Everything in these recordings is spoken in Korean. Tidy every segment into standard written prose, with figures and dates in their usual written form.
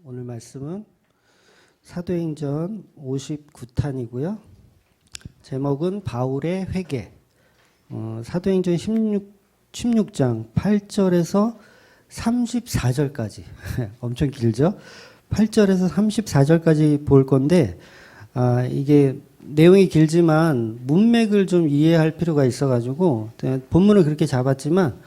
오늘 말씀은 사도행전 59탄이고요. 제목은 바울의 회개. 사도행전 16장 8절에서 34절까지 엄청 길죠. 8절에서 34절까지 볼 건데 이게 내용이 길지만 문맥을 좀 이해할 필요가 있어가지고 본문을 그렇게 잡았지만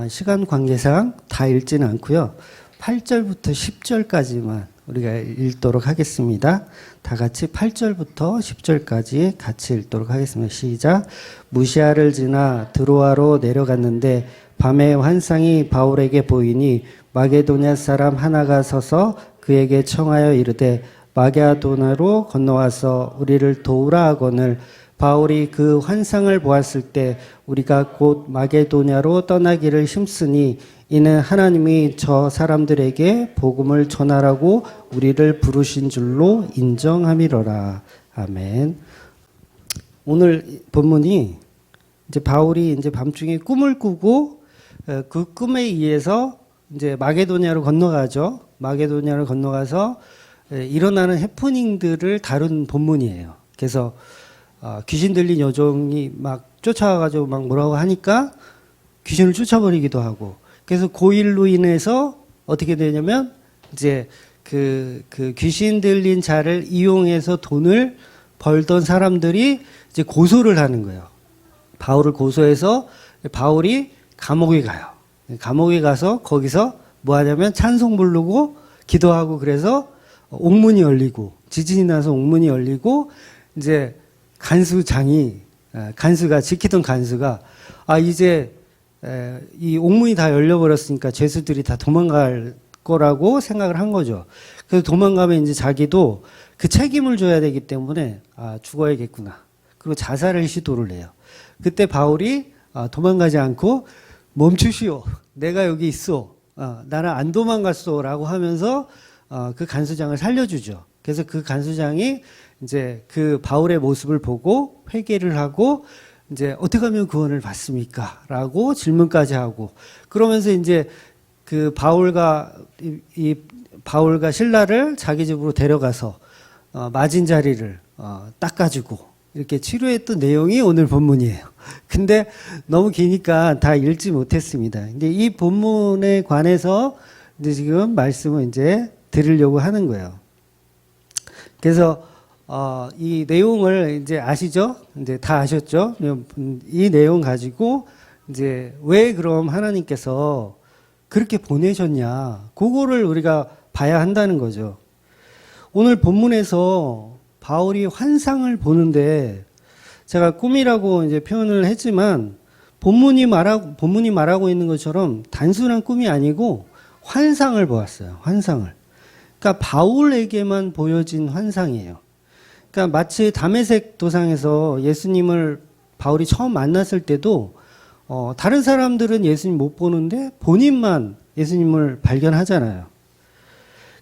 시간 관계상 다 읽지는 않고요. 8절부터 10절까지만 우리가 읽도록 하겠습니다. 다 같이 8절부터 10절까지 같이 읽도록 하겠습니다. 시작. 무시아를 지나 드로아로 내려갔는데 밤에 환상이 바울에게 보이니 마게도냐 사람 하나가 서서 그에게 청하여 이르되 마게도냐로 건너와서 우리를 도우라 하거늘 바울이 그 환상을 보았을 때 우리가 곧 마게도냐로 떠나기를 힘쓰니 이는 하나님이 저 사람들에게 복음을 전하라고 우리를 부르신 줄로 인정함이로라. 아멘. 오늘 본문이 이제 바울이 이제 밤중에 꿈을 꾸고 그 꿈에 의해서 이제 마게도냐로 건너가죠. 마게도냐로 건너가서 일어나는 해프닝들을 다룬 본문이에요. 그래서 귀신 들린 여종이 막 쫓아와가지고 막 뭐라고 하니까 귀신을 쫓아버리기도 하고, 그래서 그 일로 인해서 어떻게 되냐면 이제 그 귀신 들린 자를 이용해서 돈을 벌던 사람들이 이제 고소를 하는 거예요. 바울을 고소해서 바울이 감옥에 가요. 감옥에 가서 거기서 뭐 하냐면 찬송 부르고 기도하고, 그래서 옥문이 열리고 지진이 나서 옥문이 열리고 이제 간수가 지키던 간수가 이제 이 옥문이 다 열려버렸으니까 죄수들이 다 도망갈 거라고 생각을 한 거죠. 그래서 도망가면 이제 자기도 그 책임을 져야 되기 때문에 죽어야겠구나. 그리고 자살을 시도를 해요. 그때 바울이 도망가지 않고 멈추시오. 내가 여기 있어. 나는 안 도망갔어라고 하면서 그 간수장을 살려주죠. 그래서 그 간수장이 이제 그 바울의 모습을 보고 회개를 하고 이제 어떻게 하면 구원을 받습니까? 라고 질문까지 하고, 그러면서 이제 그 바울과 신라를 자기 집으로 데려가서 맞은 자리를 닦아주고 이렇게 치료했던 내용이 오늘 본문이에요. 근데 너무 기니까 다 읽지 못했습니다. 근데 이 본문에 관해서 이제 지금 말씀을 이제 드리려고 하는 거예요. 그래서 이 내용을 이제 아시죠? 이제 다 아셨죠? 이 내용 가지고 이제 왜 그럼 하나님께서 그렇게 보내셨냐? 그거를 우리가 봐야 한다는 거죠. 오늘 본문에서 바울이 환상을 보는데, 제가 꿈이라고 이제 표현을 했지만 본문이 말하고 있는 것처럼 단순한 꿈이 아니고 환상을 보았어요. 환상을. 그러니까 바울에게만 보여진 환상이에요. 그러니까 마치 다메섹 도상에서 예수님을 바울이 처음 만났을 때도 다른 사람들은 예수님 못 보는데 본인만 예수님을 발견하잖아요.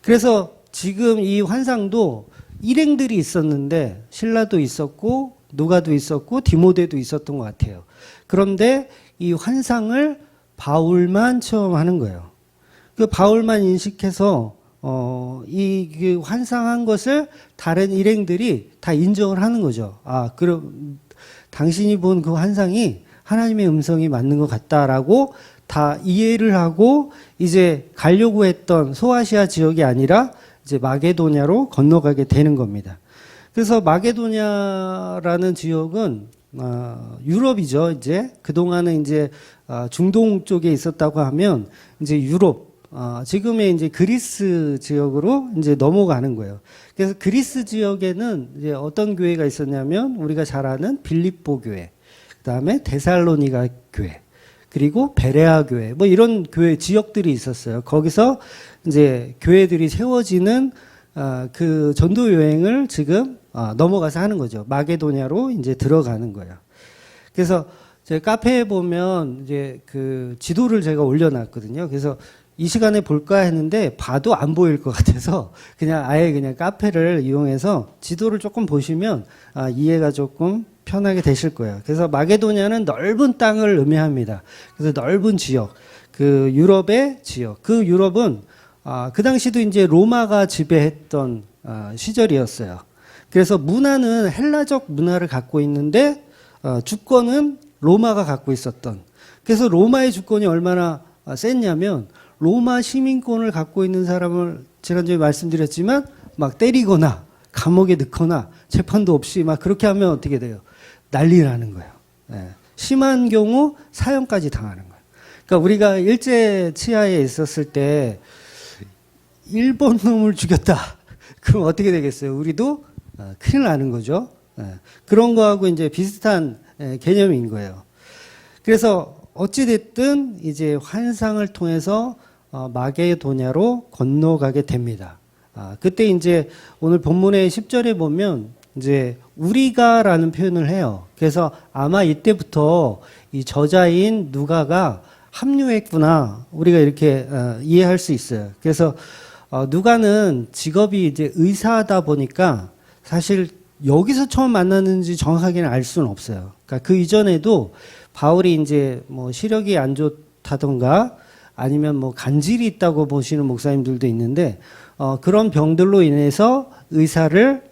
그래서 지금 이 환상도 일행들이 있었는데 신라도 있었고 누가도 있었고 디모데도 있었던 것 같아요. 그런데 이 환상을 바울만 체험하는 거예요. 그 바울만 인식해서 그 환상한 것을 다른 일행들이 다 인정을 하는 거죠. 그럼 당신이 본 그 환상이 하나님의 음성이 맞는 것 같다라고 다 이해를 하고 이제 가려고 했던 소아시아 지역이 아니라 이제 마게도냐로 건너가게 되는 겁니다. 그래서 마게도냐라는 지역은 유럽이죠. 이제 그동안은 이제 중동 쪽에 있었다고 하면 이제 유럽, 지금의 이제 그리스 지역으로 이제 넘어가는 거예요. 그래서 그리스 지역에는 이제 어떤 교회가 있었냐면 우리가 잘 아는 빌립보 교회, 그다음에 데살로니가 교회, 그리고 베레아 교회, 뭐 이런 교회 지역들이 있었어요. 거기서 이제 교회들이 세워지는 그 전도 여행을 지금 넘어가서 하는 거죠. 마게도냐로 이제 들어가는 거예요. 그래서 제 카페에 보면 이제 그 지도를 제가 올려놨거든요. 그래서 이 시간에 볼까 했는데 봐도 안 보일 것 같아서 그냥 아예 그냥 카페를 이용해서 지도를 조금 보시면 이해가 조금 편하게 되실 거예요. 그래서 마게도냐는 넓은 땅을 의미합니다. 그래서 넓은 지역, 그 유럽의 지역, 그 유럽은 그 당시도 이제 로마가 지배했던 시절이었어요. 그래서 문화는 헬라적 문화를 갖고 있는데 주권은 로마가 갖고 있었던. 그래서 로마의 주권이 얼마나 셌냐면 로마 시민권을 갖고 있는 사람을 지난주에 말씀드렸지만 막 때리거나 감옥에 넣거나 재판도 없이 막 그렇게 하면 어떻게 돼요? 난리 나는 거예요. 예. 심한 경우 사형까지 당하는 거예요. 그러니까 우리가 일제 치하에 있었을 때 일본 놈을 죽였다. 그럼 어떻게 되겠어요? 우리도 큰일 나는 거죠. 예. 그런 거하고 이제 비슷한 개념인 거예요. 그래서 어찌됐든 이제 환상을 통해서 마게도냐로 건너가게 됩니다. 그때 이제 오늘 본문의 10절에 보면 이제 우리가라는 표현을 해요. 그래서 아마 이때부터 이 저자인 누가가 합류했구나. 우리가 이렇게 이해할 수 있어요. 그래서 누가는 직업이 이제 의사다 보니까 사실 여기서 처음 만났는지 정확하게는 알 수는 없어요. 그러니까 그 이전에도 바울이 이제 뭐 시력이 안 좋다던가 아니면 뭐 간질이 있다고 보시는 목사님들도 있는데 그런 병들로 인해서 의사를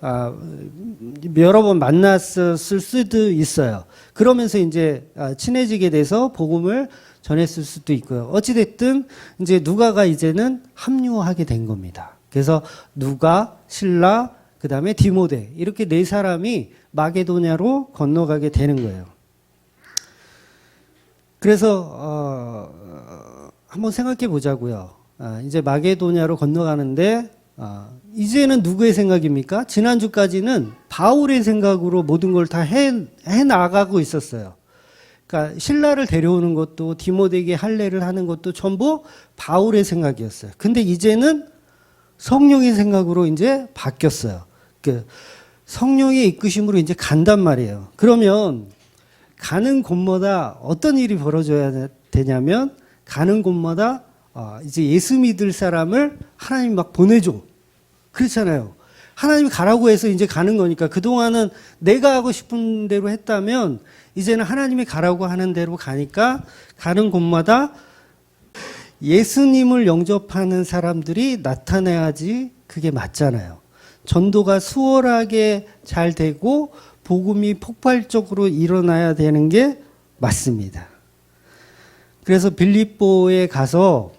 여러 번 만났을 수도 있어요. 그러면서 이제 친해지게 돼서 복음을 전했을 수도 있고요. 어찌됐든 이제 누가가 이제는 합류하게 된 겁니다. 그래서 누가, 실라, 그 다음에 디모데 이렇게 네 사람이 마게도냐로 건너가게 되는 거예요. 그래서 한번 생각해 보자고요. 이제 마게도냐로 건너가는데 이제는 누구의 생각입니까? 지난주까지는 바울의 생각으로 모든 걸 다 해 나가고 있었어요. 그러니까 신라를 데려오는 것도 디모데에게 할례를 하는 것도 전부 바울의 생각이었어요. 근데 이제는 성령의 생각으로 이제 바뀌었어요. 그 성령의 이끄심으로 이제 간단 말이에요. 그러면 가는 곳마다 어떤 일이 벌어져야 되냐면 가는 곳마다 이제 예수 믿을 사람을 하나님이 막 보내줘. 그렇잖아요. 하나님이 가라고 해서 이제 가는 거니까 그동안은 내가 하고 싶은 대로 했다면 이제는 하나님이 가라고 하는 대로 가니까 가는 곳마다 예수님을 영접하는 사람들이 나타나야지 그게 맞잖아요. 전도가 수월하게 잘 되고 복음이 폭발적으로 일어나야 되는 게 맞습니다. 그래서 빌립보에 가서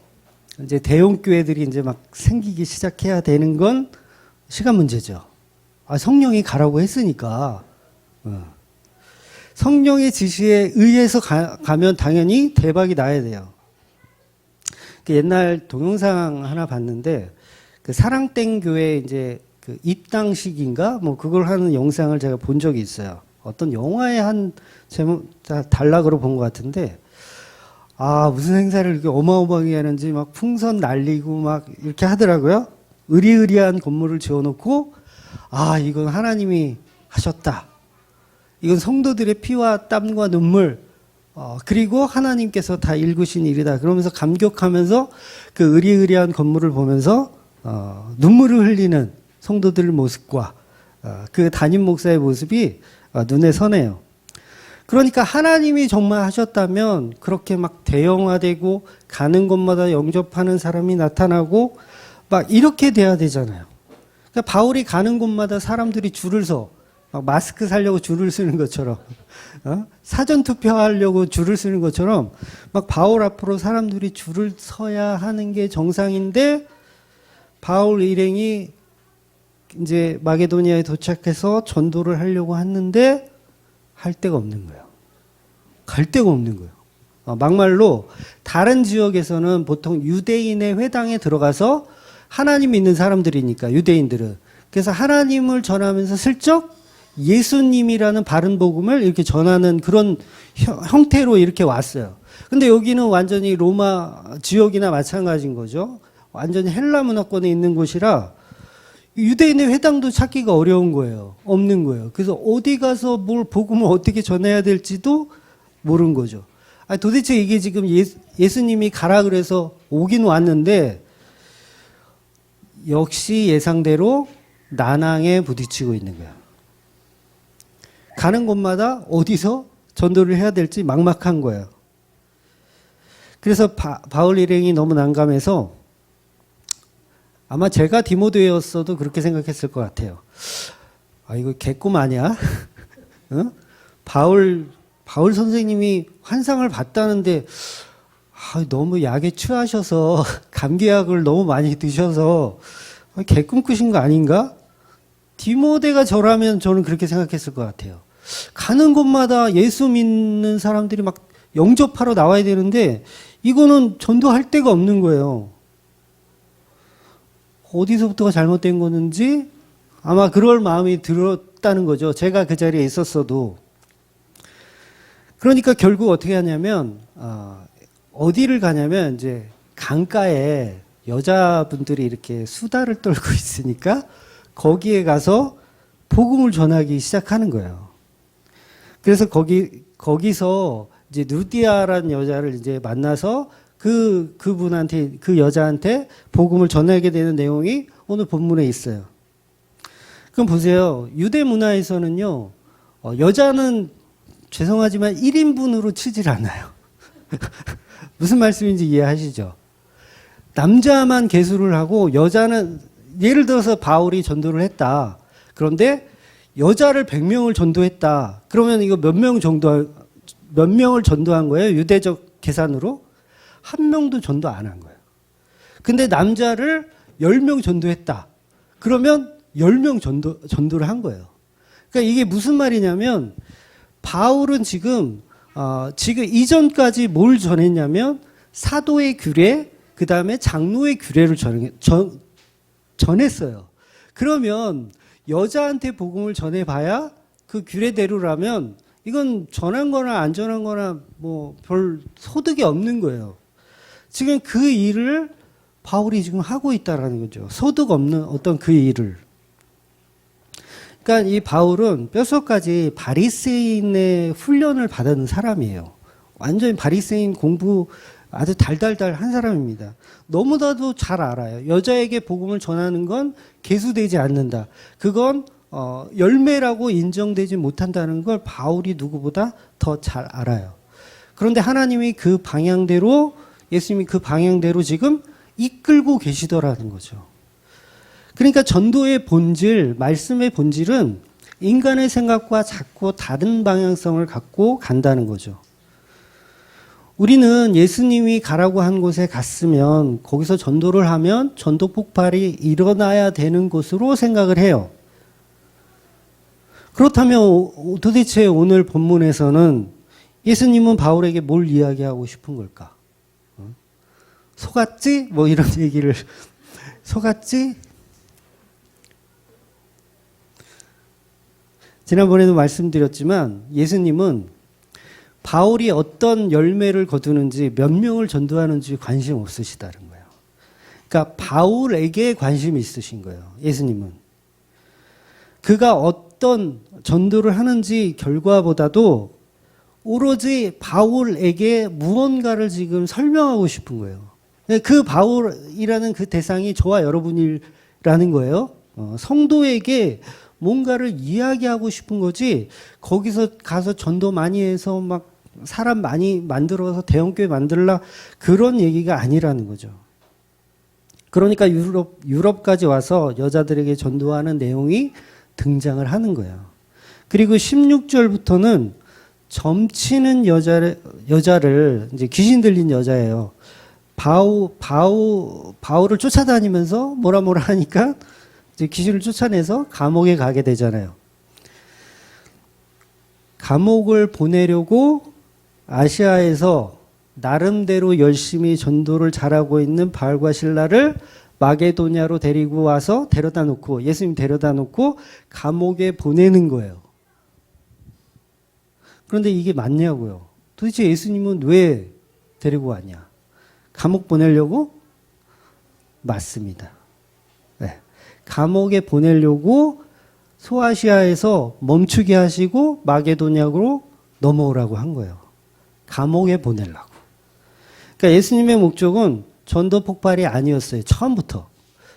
이제 대형 교회들이 이제 막 생기기 시작해야 되는 건 시간 문제죠. 성령이 가라고 했으니까. 성령의 지시에 의해서 가면 당연히 대박이 나야 돼요. 그 옛날 동영상 하나 봤는데 그 사랑땡 교회 이제 그 입당식인가 뭐 그걸 하는 영상을 제가 본 적이 있어요. 어떤 영화의 한 제목 단락으로 본 것 같은데 무슨 행사를 이렇게 어마어마하게 하는지 막 풍선 날리고 막 이렇게 하더라고요. 으리으리한 건물을 지어놓고 이건 하나님이 하셨다. 이건 성도들의 피와 땀과 눈물 그리고 하나님께서 다 일구신 일이다. 그러면서 감격하면서 그 으리으리한 건물을 보면서 눈물을 흘리는 성도들 모습과 그 담임 목사의 모습이 눈에 선해요. 그러니까 하나님이 정말 하셨다면 그렇게 막 대형화되고 가는 곳마다 영접하는 사람이 나타나고 막 이렇게 돼야 되잖아요. 그러니까 바울이 가는 곳마다 사람들이 줄을 서 막 마스크 사려고 줄을 서는 것처럼 사전 투표하려고 줄을 서는 것처럼 막 바울 앞으로 사람들이 줄을 서야 하는 게 정상인데 바울 일행이 이제 마게도니아에 도착해서 전도를 하려고 했는데 할 데가 없는 거예요. 갈 데가 없는 거예요. 막말로 다른 지역에서는 보통 유대인의 회당에 들어가서 하나님 믿는 사람들이니까 유대인들은 그래서 하나님을 전하면서 슬쩍 예수님이라는 바른 복음을 이렇게 전하는 그런 형태로 이렇게 왔어요. 근데 여기는 완전히 로마 지역이나 마찬가지인 거죠. 완전히 헬라 문화권에 있는 곳이라 유대인의 회당도 찾기가 어려운 거예요. 없는 거예요. 그래서 어디 가서 뭘 복음을 어떻게 전해야 될지도 모르는 거죠. 도대체 이게 지금 예수님이 가라 그래서 오긴 왔는데 역시 예상대로 난항에 부딪히고 있는 거예요. 가는 곳마다 어디서 전도를 해야 될지 막막한 거예요. 그래서 바울 일행이 너무 난감해서 아마 제가 디모데였어도 그렇게 생각했을 것 같아요. 아, 이거 개꿈 아니야? 어? 바울 선생님이 환상을 봤다는데, 아, 너무 약에 취하셔서, 감기약을 너무 많이 드셔서, 개꿈 꾸신 거 아닌가? 디모데가 저라면 저는 그렇게 생각했을 것 같아요. 가는 곳마다 예수 믿는 사람들이 막 영접하러 나와야 되는데, 이거는 전도할 데가 없는 거예요. 어디서부터가 잘못된 거는지 아마 그럴 마음이 들었다는 거죠. 제가 그 자리에 있었어도. 그러니까 결국 어떻게 하냐면, 어디를 가냐면, 이제 강가에 여자분들이 이렇게 수다를 떨고 있으니까 거기에 가서 복음을 전하기 시작하는 거예요. 그래서 거기서 이제 누디아라는 여자를 이제 만나서 그분한테, 그 여자한테 복음을 전하게 되는 내용이 오늘 본문에 있어요. 그럼 보세요. 유대 문화에서는요, 여자는 죄송하지만 1인분으로 치질 않아요. 무슨 말씀인지 이해하시죠? 남자만 계수를 하고 여자는, 예를 들어서 바울이 전도를 했다. 그런데 여자를 100명을 전도했다. 그러면 이거 몇 명을 전도한 거예요? 유대적 계산으로? 한 명도 전도 안 한 거예요. 근데 남자를 10명 전도했다. 그러면 10명 전도를 한 거예요. 그러니까 이게 무슨 말이냐면, 바울은 지금 이전까지 뭘 전했냐면, 사도의 규례, 그 다음에 장로의 규례를 전했어요. 그러면 여자한테 복음을 전해봐야 그 규례대로라면 이건 전한 거나 안 전한 거나 뭐 별 소득이 없는 거예요. 지금 그 일을 바울이 지금 하고 있다라는 거죠. 소득 없는 어떤 그 일을. 그러니까 이 바울은 뼛속까지 바리새인의 훈련을 받은 사람이에요. 완전히 바리새인 공부 아주 달달달 한 사람입니다. 너무나도 잘 알아요. 여자에게 복음을 전하는 건 계수되지 않는다. 그건 열매라고 인정되지 못한다는 걸 바울이 누구보다 더 잘 알아요. 그런데 하나님이 그 방향대로, 예수님이 그 방향대로 지금 이끌고 계시더라는 거죠. 그러니까 전도의 본질, 말씀의 본질은 인간의 생각과 자꾸 다른 방향성을 갖고 간다는 거죠. 우리는 예수님이 가라고 한 곳에 갔으면 거기서 전도를 하면 전도 폭발이 일어나야 되는 곳으로 생각을 해요. 그렇다면 도대체 오늘 본문에서는 예수님은 바울에게 뭘 이야기하고 싶은 걸까? 속았지? 뭐 이런 얘기를, 속았지? 지난번에도 말씀드렸지만 예수님은 바울이 어떤 열매를 거두는지, 몇 명을 전도하는지 관심 없으시다는 거예요. 그러니까 바울에게 관심이 있으신 거예요. 예수님은. 그가 어떤 전도를 하는지 결과보다도 오로지 바울에게 무언가를 지금 설명하고 싶은 거예요. 그 바울이라는 그 대상이 저와 여러분이라는 거예요. 성도에게 뭔가를 이야기하고 싶은 거지, 거기서 가서 전도 많이 해서 막 사람 많이 만들어서 대형교회 만들라, 그런 얘기가 아니라는 거죠. 그러니까 유럽까지 와서 여자들에게 전도하는 내용이 등장을 하는 거예요. 그리고 16절부터는 점치는 여자를 이제 귀신 들린 여자예요. 바울을 쫓아다니면서 뭐라 하니까 이제 귀신을 쫓아내서 감옥에 가게 되잖아요. 감옥을 보내려고 아시아에서 나름대로 열심히 전도를 잘하고 있는 바울과 실라를 마게도냐로 데리고 와서 데려다 놓고, 예수님 데려다 놓고 감옥에 보내는 거예요. 그런데 이게 맞냐고요. 도대체 예수님은 왜 데리고 왔냐? 감옥 보내려고? 맞습니다. 네. 감옥에 보내려고 소아시아에서 멈추게 하시고 마게도냐로 넘어오라고 한 거예요. 감옥에 보내려고. 그러니까 예수님의 목적은 전도 폭발이 아니었어요. 처음부터.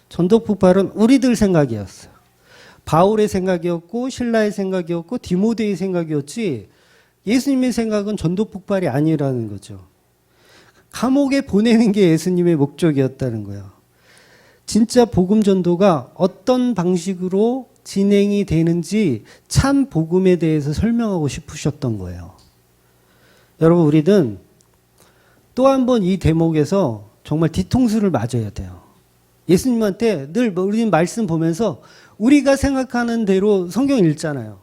전도 폭발은 우리들 생각이었어요. 바울의 생각이었고 신라의 생각이었고 디모데의 생각이었지, 예수님의 생각은 전도 폭발이 아니라는 거죠. 감옥에 보내는 게 예수님의 목적이었다는 거예요. 진짜 복음 전도가 어떤 방식으로 진행이 되는지 참 복음에 대해서 설명하고 싶으셨던 거예요. 여러분, 우리는 또 한 번 이 대목에서 정말 뒤통수를 맞아야 돼요. 예수님한테 늘 우리는 말씀 보면서 우리가 생각하는 대로 성경 읽잖아요.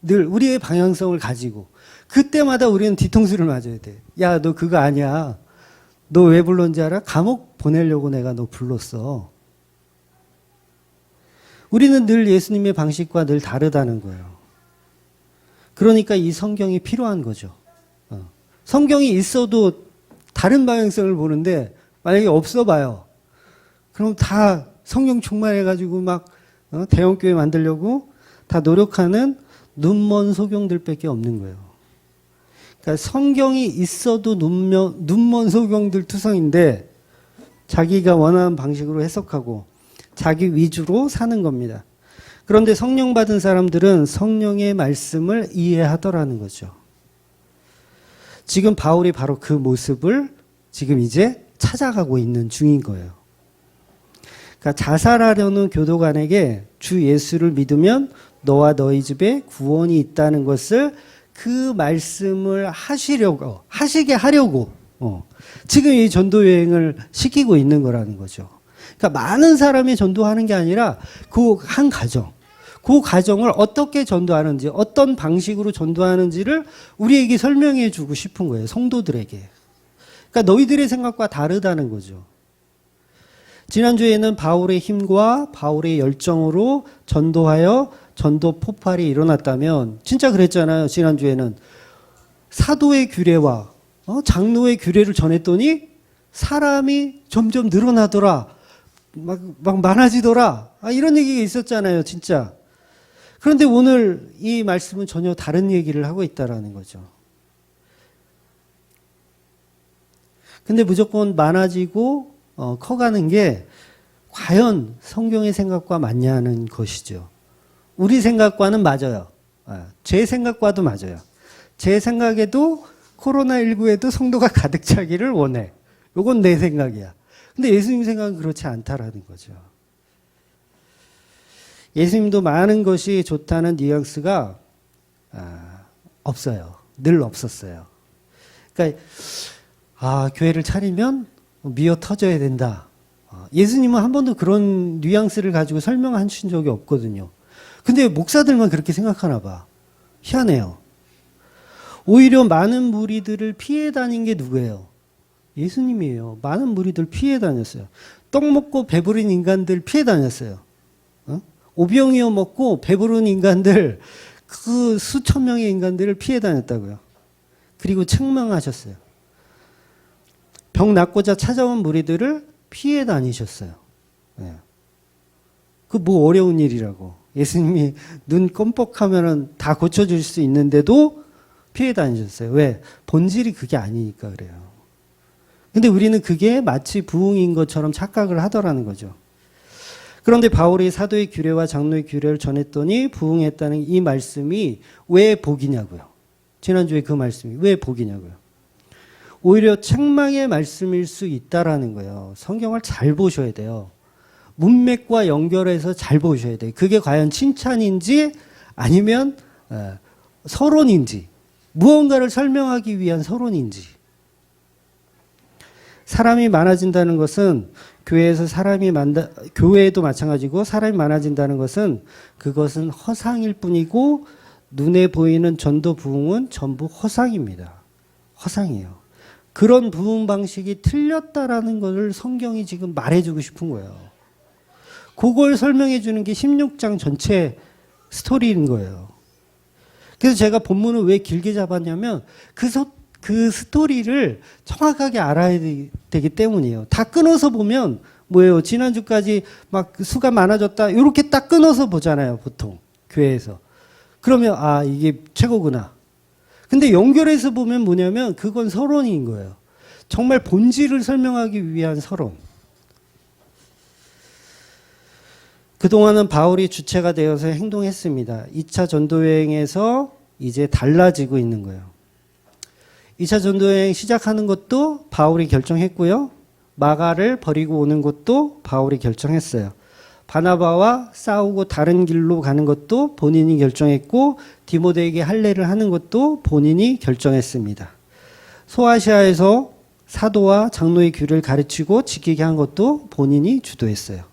늘 우리의 방향성을 가지고. 그때마다 우리는 뒤통수를 맞아야 돼. 야, 너 그거 아니야. 너 왜 불렀는지 알아? 감옥 보내려고 내가 너 불렀어. 우리는 늘 예수님의 방식과 늘 다르다는 거예요. 그러니까 이 성경이 필요한 거죠. 성경이 있어도 다른 방향성을 보는데 만약에 없어 봐요. 그럼 다 성령 충만해가지고 막 대형교회 만들려고 다 노력하는 눈먼 소경들밖에 없는 거예요. 그러니까 성경이 있어도 눈먼 소경들 투성인데 자기가 원하는 방식으로 해석하고 자기 위주로 사는 겁니다. 그런데 성령 받은 사람들은 성령의 말씀을 이해하더라는 거죠. 지금 바울이 바로 그 모습을 지금 이제 찾아가고 있는 중인 거예요. 그러니까 자살하려는 교도관에게 주 예수를 믿으면 너와 너희 집에 구원이 있다는 것을 그 말씀을 하시게 하려고 지금 이 전도 여행을 시키고 있는 거라는 거죠. 그러니까 많은 사람이 전도하는 게 아니라 그 한 가정, 그 가정을 어떻게 전도하는지, 어떤 방식으로 전도하는지를 우리에게 설명해 주고 싶은 거예요. 성도들에게. 그러니까 너희들의 생각과 다르다는 거죠. 지난주에는 바울의 힘과 바울의 열정으로 전도하여 전도 폭발이 일어났다면 진짜 그랬잖아요. 지난주에는 사도의 규례와 장로의 규례를 전했더니 사람이 점점 늘어나더라. 막 많아지더라. 이런 얘기가 있었잖아요. 진짜. 그런데 오늘 이 말씀은 전혀 다른 얘기를 하고 있다라는 거죠. 근데 무조건 많아지고 커가는 게 과연 성경의 생각과 맞냐는 것이죠. 우리 생각과는 맞아요. 제 생각과도 맞아요. 제 생각에도 코로나19에도 성도가 가득 차기를 원해. 이건 내 생각이야. 근데 예수님 생각은 그렇지 않다라는 거죠. 예수님도 많은 것이 좋다는 뉘앙스가 없어요. 늘 없었어요. 그러니까 교회를 차리면 미어 터져야 된다. 예수님은 한 번도 그런 뉘앙스를 가지고 설명하신 적이 없거든요. 근데 목사들만 그렇게 생각하나 봐. 희한해요. 오히려 많은 무리들을 피해 다닌 게 누구예요? 예수님이에요. 많은 무리들 피해 다녔어요. 떡 먹고 배부른 인간들 피해 다녔어요. 오병이어 먹고 배부른 인간들, 그 수천 명의 인간들을 피해 다녔다고요. 그리고 책망하셨어요. 병 낫고자 찾아온 무리들을 피해 다니셨어요. 그 뭐 어려운 일이라고. 예수님이 눈 껌뻑하면은 다 고쳐줄 수 있는데도 피해 다니셨어요. 왜? 본질이 그게 아니니까 그래요. 근데 우리는 그게 마치 부흥인 것처럼 착각을 하더라는 거죠. 그런데 바울이 사도의 규례와 장로의 규례를 전했더니 부흥했다는 이 말씀이 왜 복이냐고요. 지난주에 그 말씀이 왜 복이냐고요. 오히려 책망의 말씀일 수 있다라는 거예요. 성경을 잘 보셔야 돼요. 문맥과 연결해서 잘 보셔야 돼요. 그게 과연 칭찬인지 아니면 서론인지, 무언가를 설명하기 위한 서론인지. 사람이 많아진다는 것은 교회에도 마찬가지고 사람이 많아진다는 것은 그것은 허상일 뿐이고 눈에 보이는 전도 부흥은 전부 허상입니다. 허상이에요. 그런 부흥 방식이 틀렸다라는 것을 성경이 지금 말해주고 싶은 거예요. 그걸 설명해 주는 게 16장 전체 스토리인 거예요. 그래서 제가 본문을 왜 길게 잡았냐면 그 스토리를 정확하게 알아야 되기 때문이에요. 다 끊어서 보면 뭐예요? 지난주까지 막 수가 많아졌다. 이렇게 딱 끊어서 보잖아요. 보통 교회에서. 그러면 이게 최고구나. 근데 연결해서 보면 뭐냐면 그건 서론인 거예요. 정말 본질을 설명하기 위한 서론. 그동안은 바울이 주체가 되어서 행동했습니다. 2차 전도여행에서 이제 달라지고 있는 거예요. 2차 전도여행 시작하는 것도 바울이 결정했고요. 마가를 버리고 오는 것도 바울이 결정했어요. 바나바와 싸우고 다른 길로 가는 것도 본인이 결정했고 디모데에게 할례를 하는 것도 본인이 결정했습니다. 소아시아에서 사도와 장로의 규를 가르치고 지키게 한 것도 본인이 주도했어요.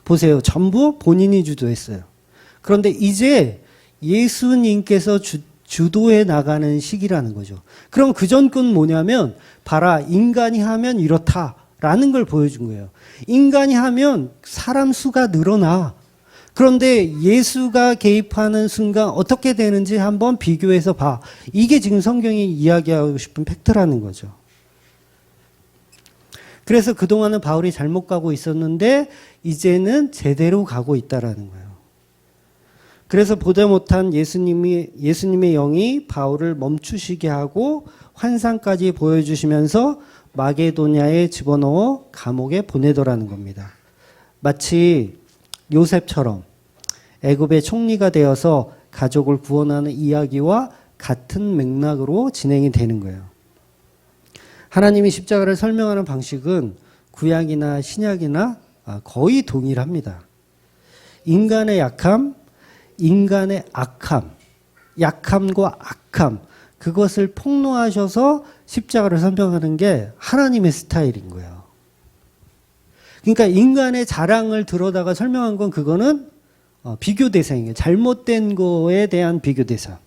보세요. 전부 본인이 주도했어요. 그런데 이제 예수님께서 주도해 나가는 시기라는 거죠. 그럼 그 전 건 뭐냐면 봐라, 인간이 하면 이렇다라는 걸 보여준 거예요. 인간이 하면 사람 수가 늘어나. 그런데 예수가 개입하는 순간 어떻게 되는지 한번 비교해서 봐. 이게 지금 성경이 이야기하고 싶은 팩트라는 거죠. 그래서 그동안은 바울이 잘못 가고 있었는데 이제는 제대로 가고 있다라는 거예요. 그래서 보다 못한 예수님의 영이 바울을 멈추시게 하고 환상까지 보여주시면서 마게도냐에 집어넣어 감옥에 보내더라는 겁니다. 마치 요셉처럼 애굽의 총리가 되어서 가족을 구원하는 이야기와 같은 맥락으로 진행이 되는 거예요. 하나님이 십자가를 설명하는 방식은 구약이나 신약이나 거의 동일합니다. 인간의 약함, 인간의 악함, 약함과 악함, 그것을 폭로하셔서 십자가를 설명하는 게 하나님의 스타일인 거예요. 그러니까 인간의 자랑을 들어다가 설명한 건 그거는 비교 대상이에요. 잘못된 거에 대한 비교 대상.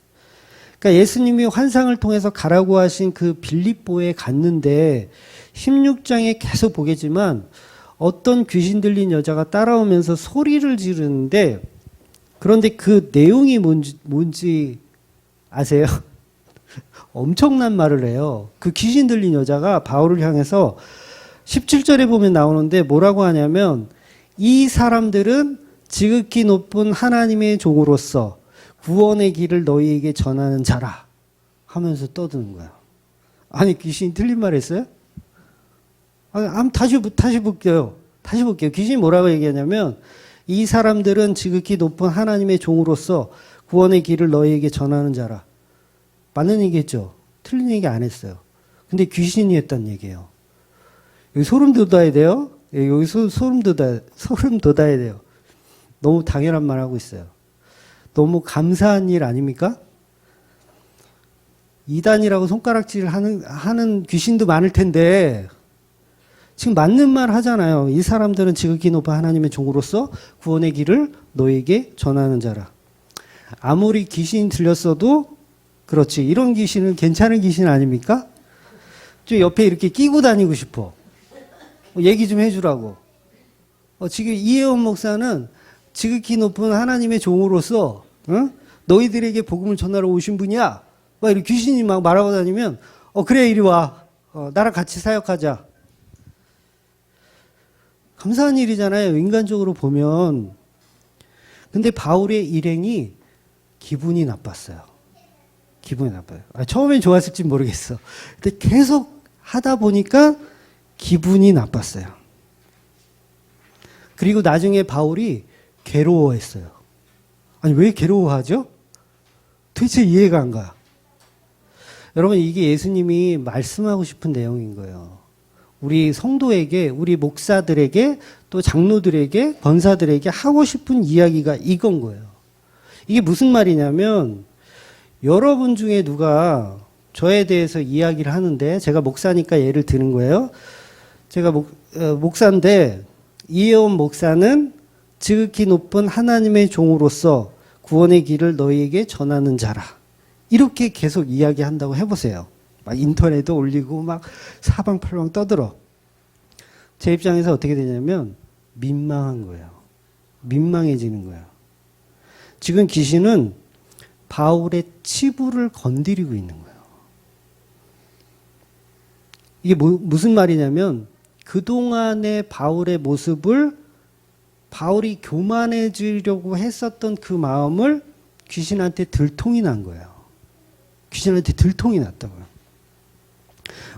그러니까 예수님이 환상을 통해서 가라고 하신 그 빌립보에 갔는데 16장에 계속 보겠지만 어떤 귀신 들린 여자가 따라오면서 소리를 지르는데 그런데 그 내용이 뭔지 아세요? 엄청난 말을 해요. 그 귀신 들린 여자가 바울을 향해서 17절에 보면 나오는데 뭐라고 하냐면 이 사람들은 지극히 높은 하나님의 종으로서 구원의 길을 너희에게 전하는 자라 하면서 떠드는 거야. 아니 귀신이 틀린 말 했어요? 다시 볼게요. 귀신이 뭐라고 얘기하냐면 이 사람들은 지극히 높은 하나님의 종으로서 구원의 길을 너희에게 전하는 자라. 맞는 얘기했죠? 틀린 얘기 안 했어요. 근데 귀신이 했단 얘기예요. 여기 소름 돋아야 돼요. 여기서 소름 돋아야 돼요. 너무 당연한 말 하고 있어요. 너무 감사한 일 아닙니까? 이단이라고 손가락질 하는 귀신도 많을 텐데 지금 맞는 말 하잖아요. 이 사람들은 지극히 높은 하나님의 종으로서 구원의 길을 너에게 전하는 자라. 아무리 귀신 들렸어도 그렇지. 이런 귀신은 괜찮은 귀신 아닙니까? 저 옆에 이렇게 끼고 다니고 싶어. 얘기 좀 해주라고. 지금 이혜원 목사는 지극히 높은 하나님의 종으로서 너희들에게 복음을 전하러 오신 분이야. 막 이렇게 귀신이 막 말하고 다니면 그래 이리 와. 나랑 같이 사역하자. 감사한 일이잖아요. 인간적으로 보면. 근데 바울의 일행이 기분이 나빴어요. 기분이 나빠요. 처음엔 좋았을지 모르겠어. 근데 계속 하다 보니까 기분이 나빴어요. 그리고 나중에 바울이 괴로워했어요. 아니 왜 괴로워하죠? 도대체 이해가 안 가. 여러분 이게 예수님이 말씀하고 싶은 내용인 거예요. 우리 성도에게, 우리 목사들에게, 또 장로들에게, 권사들에게 하고 싶은 이야기가 이건 거예요. 이게 무슨 말이냐면 여러분 중에 누가 저에 대해서 이야기를 하는데 제가 목사니까 예를 드는 거예요. 제가 목사인데 이혜원 목사는 지극히 높은 하나님의 종으로서 구원의 길을 너희에게 전하는 자라. 이렇게 계속 이야기한다고 해보세요. 막 인터넷에 올리고 막 사방팔방 떠들어. 제 입장에서 어떻게 되냐면 민망한 거예요. 민망해지는 거예요. 지금 귀신은 바울의 치부를 건드리고 있는 거예요. 이게 무슨 말이냐면 그동안의 바울의 모습을 바울이 교만해지려고 했었던 그 마음을 귀신한테 들통이 난 거예요. 귀신한테 들통이 났다고요.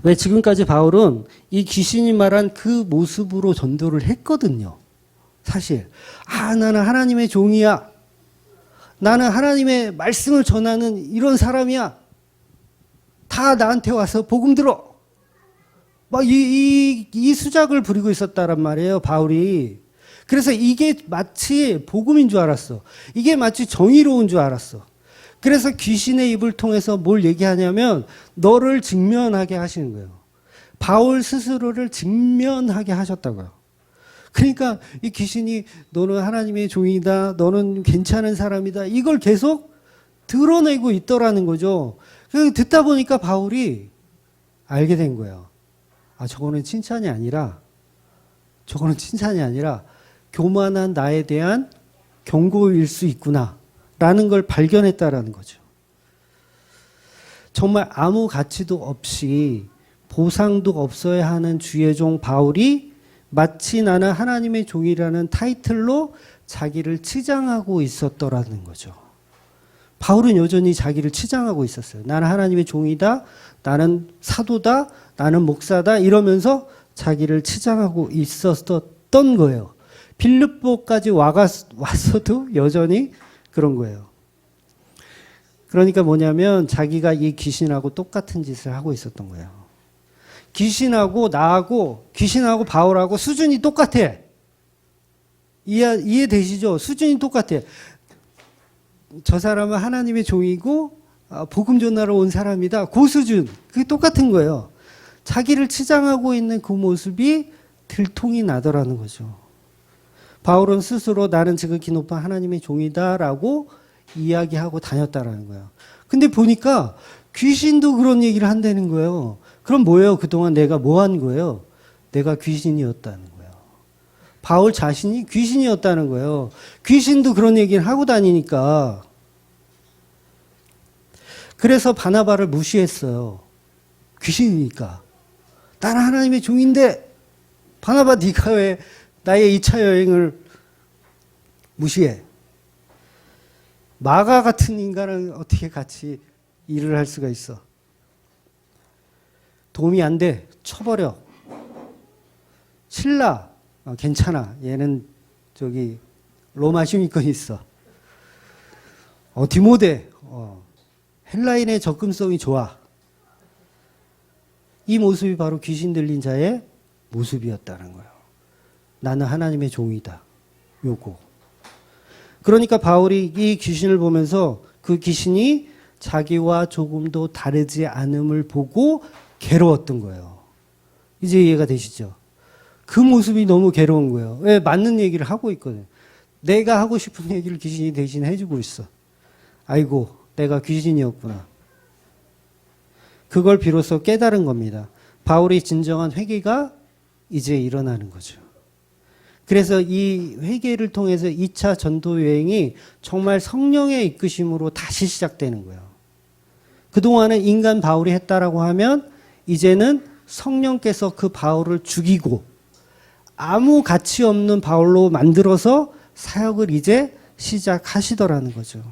왜 지금까지 바울은 이 귀신이 말한 그 모습으로 전도를 했거든요. 사실 나는 하나님의 종이야. 나는 하나님의 말씀을 전하는 이런 사람이야. 다 나한테 와서 복음 들어. 막 이 수작을 부리고 있었다란 말이에요, 바울이. 그래서 이게 마치 복음인 줄 알았어. 이게 마치 정의로운 줄 알았어. 그래서 귀신의 입을 통해서 뭘 얘기하냐면 너를 직면하게 하시는 거예요. 바울 스스로를 직면하게 하셨다고요. 그러니까 이 귀신이 너는 하나님의 종이다. 너는 괜찮은 사람이다. 이걸 계속 드러내고 있더라는 거죠. 그래서 듣다 보니까 바울이 알게 된 거예요. 아, 저거는 칭찬이 아니라 교만한 나에 대한 경고일 수 있구나 라는 걸 발견했다라는 거죠. 정말 아무 가치도 없이 보상도 없어야 하는 주의 종 바울이 마치 나는 하나님의 종이라는 타이틀로 자기를 치장하고 있었더라는 거죠. 바울은 여전히 자기를 치장하고 있었어요. 나는 하나님의 종이다, 나는 사도다, 나는 목사다 이러면서 자기를 치장하고 있었던 거예요. 빌립보까지 왔어도 여전히 그런 거예요. 그러니까 뭐냐면 자기가 이 귀신하고 똑같은 짓을 하고 있었던 거예요. 귀신하고 나하고 귀신하고 바울하고 수준이 똑같아. 이해되시죠? 수준이 똑같아. 저 사람은 하나님의 종이고 복음 전하러 온 사람이다. 그 수준. 그게 똑같은 거예요. 자기를 치장하고 있는 그 모습이 들통이 나더라는 거죠. 바울은 스스로 나는 지극히 높은 하나님의 종이다라고 이야기하고 다녔다라는 거예요. 근데 보니까 귀신도 그런 얘기를 한다는 거예요. 그럼 뭐예요? 그동안 내가 뭐 한 거예요? 내가 귀신이었다는 거예요. 바울 자신이 귀신이었다는 거예요. 귀신도 그런 얘기를 하고 다니니까. 그래서 바나바를 무시했어요. 귀신이니까. 나는 하나님의 종인데 바나바 네가 왜 나의 2차 여행을 무시해? 마가 같은 인간은 어떻게 같이 일을 할 수가 있어? 도움이 안 돼. 쳐버려. 신라 괜찮아. 얘는 저기 로마 시민권 있어. 디모데 헬라인의 접근성이 좋아. 이 모습이 바로 귀신 들린 자의 모습이었다는 거예요. 나는 하나님의 종이다. 요거. 그러니까 바울이 이 귀신을 보면서 그 귀신이 자기와 조금도 다르지 않음을 보고 괴로웠던 거예요. 이제 이해가 되시죠? 그 모습이 너무 괴로운 거예요. 왜? 맞는 얘기를 하고 있거든요. 내가 하고 싶은 얘기를 귀신이 대신 해주고 있어. 아이고, 내가 귀신이었구나. 그걸 비로소 깨달은 겁니다. 바울이 진정한 회개가 이제 일어나는 거죠. 그래서 이 회개를 통해서 2차 전도 여행이 정말 성령의 이끄심으로 다시 시작되는 거예요. 그동안은 인간 바울이 했다라고 하면 이제는 성령께서 그 바울을 죽이고 아무 가치 없는 바울로 만들어서 사역을 이제 시작하시더라는 거죠.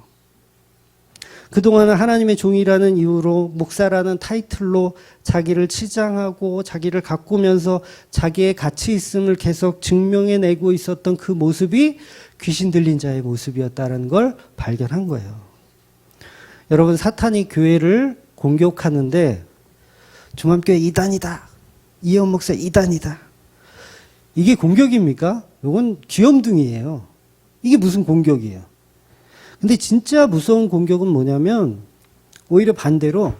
그동안은 하나님의 종이라는 이유로 목사라는 타이틀로 자기를 치장하고 자기를 가꾸면서 자기의 가치 있음을 계속 증명해내고 있었던 그 모습이 귀신 들린 자의 모습이었다는 걸 발견한 거예요. 여러분, 사탄이 교회를 공격하는데 중암교회 이단이다. 이현 목사 이단이다. 이게 공격입니까? 이건 귀염둥이에요. 이게 무슨 공격이에요? 근데 진짜 무서운 공격은 뭐냐면 오히려 반대로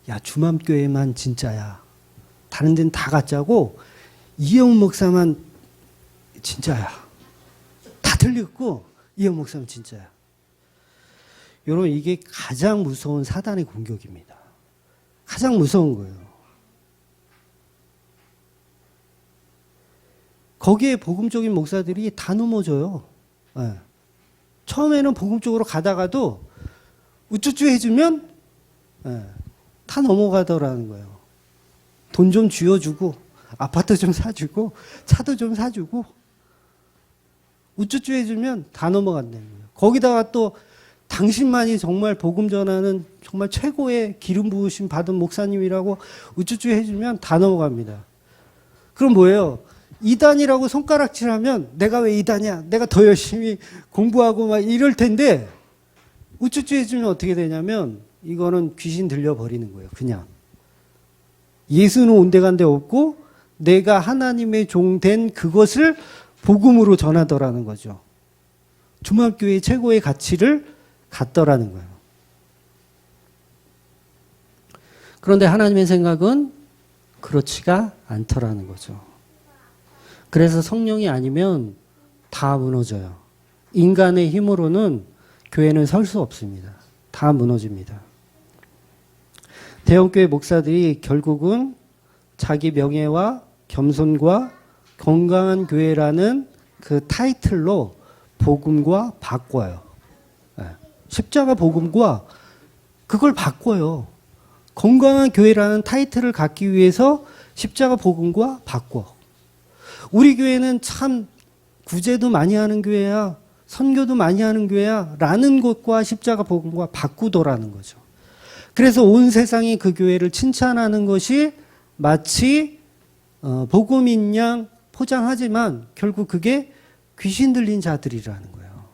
야, 주맘교회만 진짜야. 다른 데는 다 가짜고 이영 목사만 진짜야. 다 틀렸고 이영 목사만 진짜야. 여러분, 이게 가장 무서운 사단의 공격입니다. 가장 무서운 거예요. 거기에 복음적인 목사들이 다 넘어져요. 네. 처음에는 복음 쪽으로 가다가도 우쭈쭈 해주면 다 넘어가더라는 거예요. 돈 좀 쥐어주고 아파트 좀 사주고 차도 좀 사주고 우쭈쭈 해주면 다 넘어간다는 거예요. 거기다가 또 당신만이 정말 복음 전하는 정말 최고의 기름 부으심 받은 목사님이라고 우쭈쭈 해주면 다 넘어갑니다. 그럼 뭐예요? 이단이라고 손가락질하면 내가 왜 이단이야? 내가 더 열심히 공부하고 막 이럴 텐데 우쭈쭈 해주면 어떻게 되냐면 이거는 귀신 들려버리는 거예요. 그냥 예수는 온데간데 없고 내가 하나님의 종 된 그것을 복음으로 전하더라는 거죠. 종합교회의 최고의 가치를 갖더라는 거예요. 그런데 하나님의 생각은 그렇지가 않더라는 거죠. 그래서 성령이 아니면 다 무너져요. 인간의 힘으로는 교회는 설 수 없습니다. 다 무너집니다. 대형교회 목사들이 결국은 자기 명예와 겸손과 건강한 교회라는 그 타이틀로 복음과 바꿔요. 십자가 복음과 그걸 바꿔요. 건강한 교회라는 타이틀을 갖기 위해서 십자가 복음과 바꿔. 우리 교회는 참 구제도 많이 하는 교회야, 선교도 많이 하는 교회야 라는 것과 십자가 복음과 바꾸더라는 거죠. 그래서 온 세상이 그 교회를 칭찬하는 것이 마치 복음인 양 포장하지만 결국 그게 귀신 들린 자들이라는 거예요.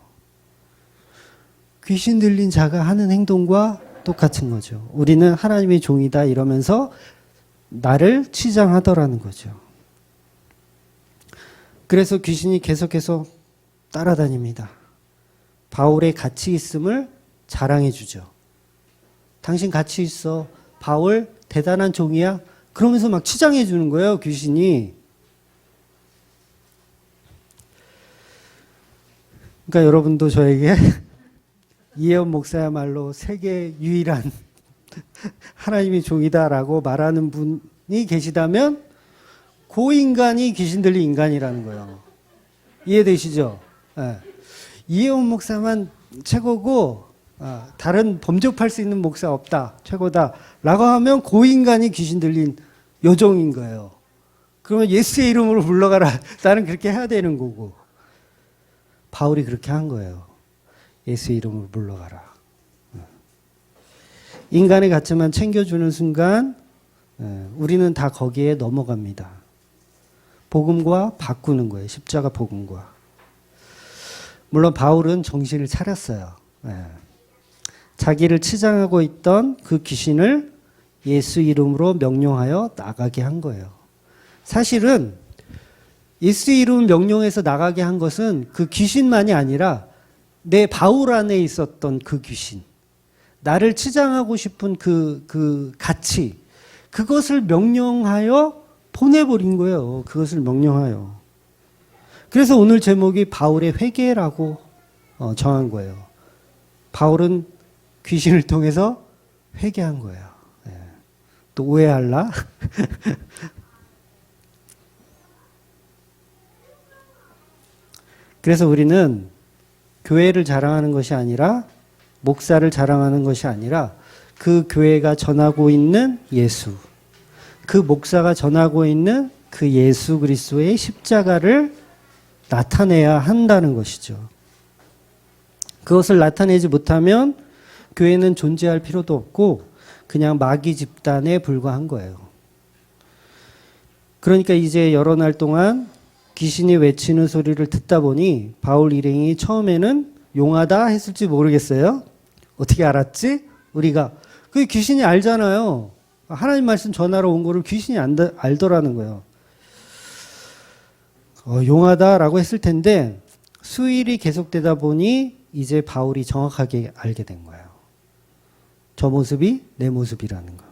귀신 들린 자가 하는 행동과 똑같은 거죠. 우리는 하나님의 종이다 이러면서 나를 치장하더라는 거죠. 그래서 귀신이 계속해서 따라다닙니다. 바울의 가치 있음을 자랑해 주죠. 당신 가치 있어. 바울 대단한 종이야. 그러면서 막 치장해 주는 거예요, 귀신이. 그러니까 여러분도 저에게 이혜원 목사야말로 세계 유일한 하나님의 종이다라고 말하는 분이 계시다면 그 인간이 귀신 들린 인간이라는 거예요. 이해되시죠? 네. 이혜원 목사만 최고고 다른 범접할 수 있는 목사 없다. 최고다. 라고 하면 그 인간이 귀신 들린 요종인 거예요. 그러면 예수의 이름으로 불러가라. 나는 그렇게 해야 되는 거고. 바울이 그렇게 한 거예요. 예수의 이름으로 불러가라. 인간의 가치만 챙겨주는 순간 우리는 다 거기에 넘어갑니다. 복음과 바꾸는 거예요. 십자가 복음과. 물론 바울은 정신을 차렸어요. 자기를 치장하고 있던 그 귀신을 예수 이름으로 명령하여 나가게 한 거예요. 사실은 예수 이름 명령해서 나가게 한 것은 그 귀신만이 아니라 내 바울 안에 있었던 그 귀신, 나를 치장하고 싶은 그 가치, 그것을 명령하여 보내버린 거예요. 그것을 명령하여. 그래서 오늘 제목이 바울의 회개라고 정한 거예요. 바울은 귀신을 통해서 회개한 거예요. 또 오해할라? 그래서 우리는 교회를 자랑하는 것이 아니라 목사를 자랑하는 것이 아니라 그 교회가 전하고 있는 예수, 그 목사가 전하고 있는 그 예수 그리스도의 십자가를 나타내야 한다는 것이죠. 그것을 나타내지 못하면 교회는 존재할 필요도 없고 그냥 마귀 집단에 불과한 거예요. 그러니까 이제 여러 날 동안 귀신이 외치는 소리를 듣다 보니 바울 일행이 처음에는 용하다 했을지 모르겠어요. 어떻게 알았지? 우리가. 그 귀신이 알잖아요. 하나님 말씀 전하러 온 거를 귀신이 알더라는 거예요. 용하다라고 했을 텐데 수일이 계속되다 보니 이제 바울이 정확하게 알게 된 거예요. 저 모습이 내 모습이라는 거.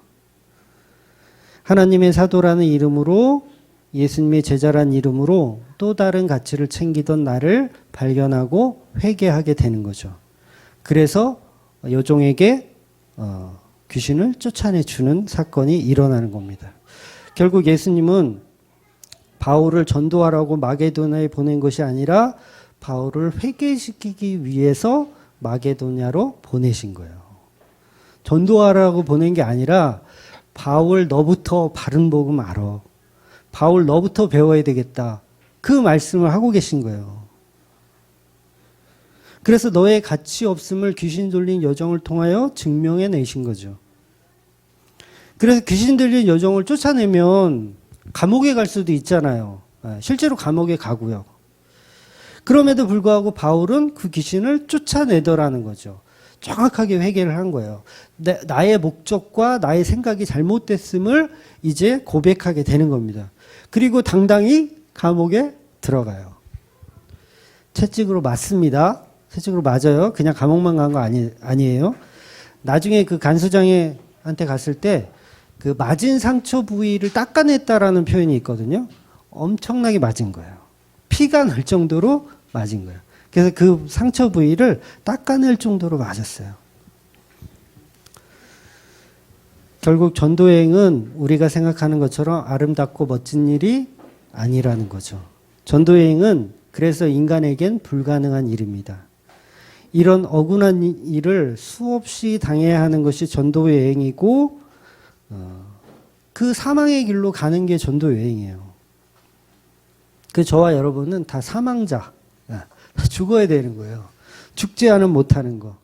하나님의 사도라는 이름으로 예수님의 제자란 이름으로 또 다른 가치를 챙기던 나를 발견하고 회개하게 되는 거죠. 그래서 여종에게 귀신을 쫓아내주는 사건이 일어나는 겁니다. 결국 예수님은 바울을 전도하라고 마게도냐에 보낸 것이 아니라 바울을 회개시키기 위해서 마게도냐로 보내신 거예요. 전도하라고 보낸 게 아니라 바울 너부터 바른 복음 알아. 바울 너부터 배워야 되겠다. 그 말씀을 하고 계신 거예요. 그래서 너의 가치 없음을 귀신 들린 여종을 통하여 증명해 내신 거죠. 그래서 귀신 들린 여종을 쫓아내면 감옥에 갈 수도 있잖아요. 실제로 감옥에 가고요. 그럼에도 불구하고 바울은 그 귀신을 쫓아내더라는 거죠. 정확하게 회개를 한 거예요. 나의 목적과 나의 생각이 잘못됐음을 이제 고백하게 되는 겁니다. 그리고 당당히 감옥에 들어가요. 채찍으로 맞습니다. 채찍으로 맞아요. 그냥 감옥만 간 거 아니에요. 나중에 그 간수장한테 갔을 때 그 맞은 상처 부위를 닦아냈다라는 표현이 있거든요. 엄청나게 맞은 거예요. 피가 날 정도로 맞은 거예요. 그래서 그 상처 부위를 닦아낼 정도로 맞았어요. 결국 전도여행은 우리가 생각하는 것처럼 아름답고 멋진 일이 아니라는 거죠. 전도여행은 그래서 인간에겐 불가능한 일입니다. 이런 억울한 일을 수없이 당해야 하는 것이 전도여행이고 그 사망의 길로 가는 게 전도여행이에요. 그 저와 여러분은 다 사망자, 죽어야 되는 거예요. 죽지 않으면 못하는 거.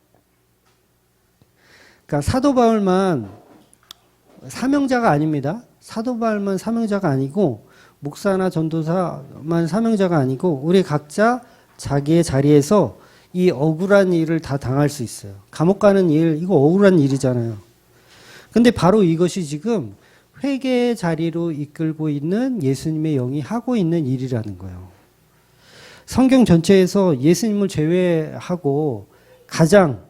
그러니까 사도 바울만 사명자가 아닙니다. 사도 바울만 사명자가 아니고 목사나 전도사만 사명자가 아니고 우리 각자 자기의 자리에서 이 억울한 일을 다 당할 수 있어요. 감옥 가는 일, 이거 억울한 일이잖아요. 근데 바로 이것이 지금 회개의 자리로 이끌고 있는 예수님의 영이 하고 있는 일이라는 거예요. 성경 전체에서 예수님을 제외하고 가장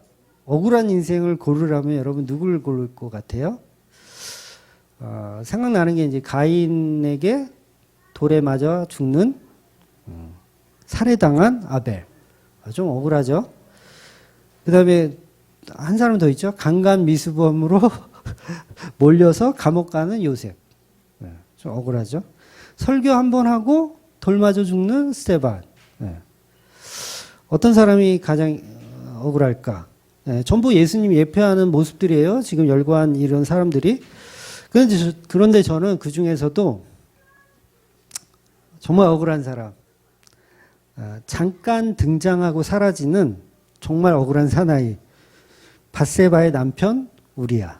억울한 인생을 고르라면 여러분 누구를 고를 것 같아요? 생각나는 게 이제 가인에게 돌에 맞아 죽는 살해당한 아벨. 좀 억울하죠? 그 다음에 한 사람 더 있죠? 강간 미수범으로 몰려서 감옥 가는 요셉. 좀 억울하죠? 설교 한 번 하고 돌 맞아 죽는 스데반. 어떤 사람이 가장 억울할까? 전부 예수님 예표하는 모습들이에요. 지금 열거한 이런 사람들이. 그런데 저는 그 중에서도 정말 억울한 사람, 잠깐 등장하고 사라지는 정말 억울한 사나이, 밧세바의 남편 우리야.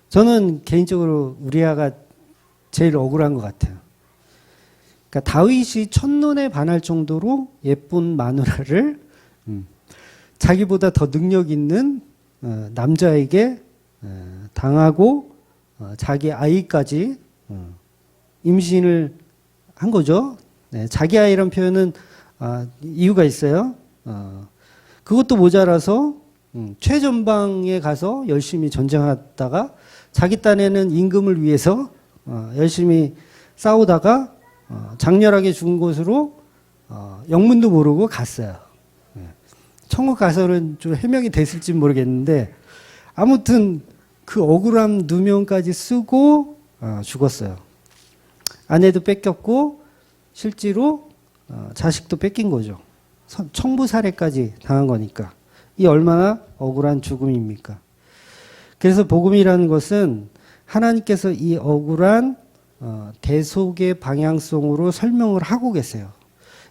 저는 개인적으로 우리야가 제일 억울한 것 같아요. 그러니까 다윗이 첫눈에 반할 정도로 예쁜 마누라를 자기보다 더 능력 있는 남자에게 당하고 자기 아이까지 임신을 한 거죠. 자기 아이란 표현은 이유가 있어요. 그것도 모자라서 최전방에 가서 열심히 전쟁하다가 자기 딴에는 임금을 위해서 열심히 싸우다가 장렬하게 죽은 곳으로 영문도 모르고 갔어요. 천국 가서는 좀 해명이 됐을지 모르겠는데 아무튼 그 억울함 누명까지 쓰고 죽었어요. 아내도 뺏겼고 실제로 자식도 뺏긴 거죠. 청부 살해까지 당한 거니까. 이 얼마나 억울한 죽음입니까? 그래서 복음이라는 것은 하나님께서 이 억울한 대속의 방향성으로 설명을 하고 계세요.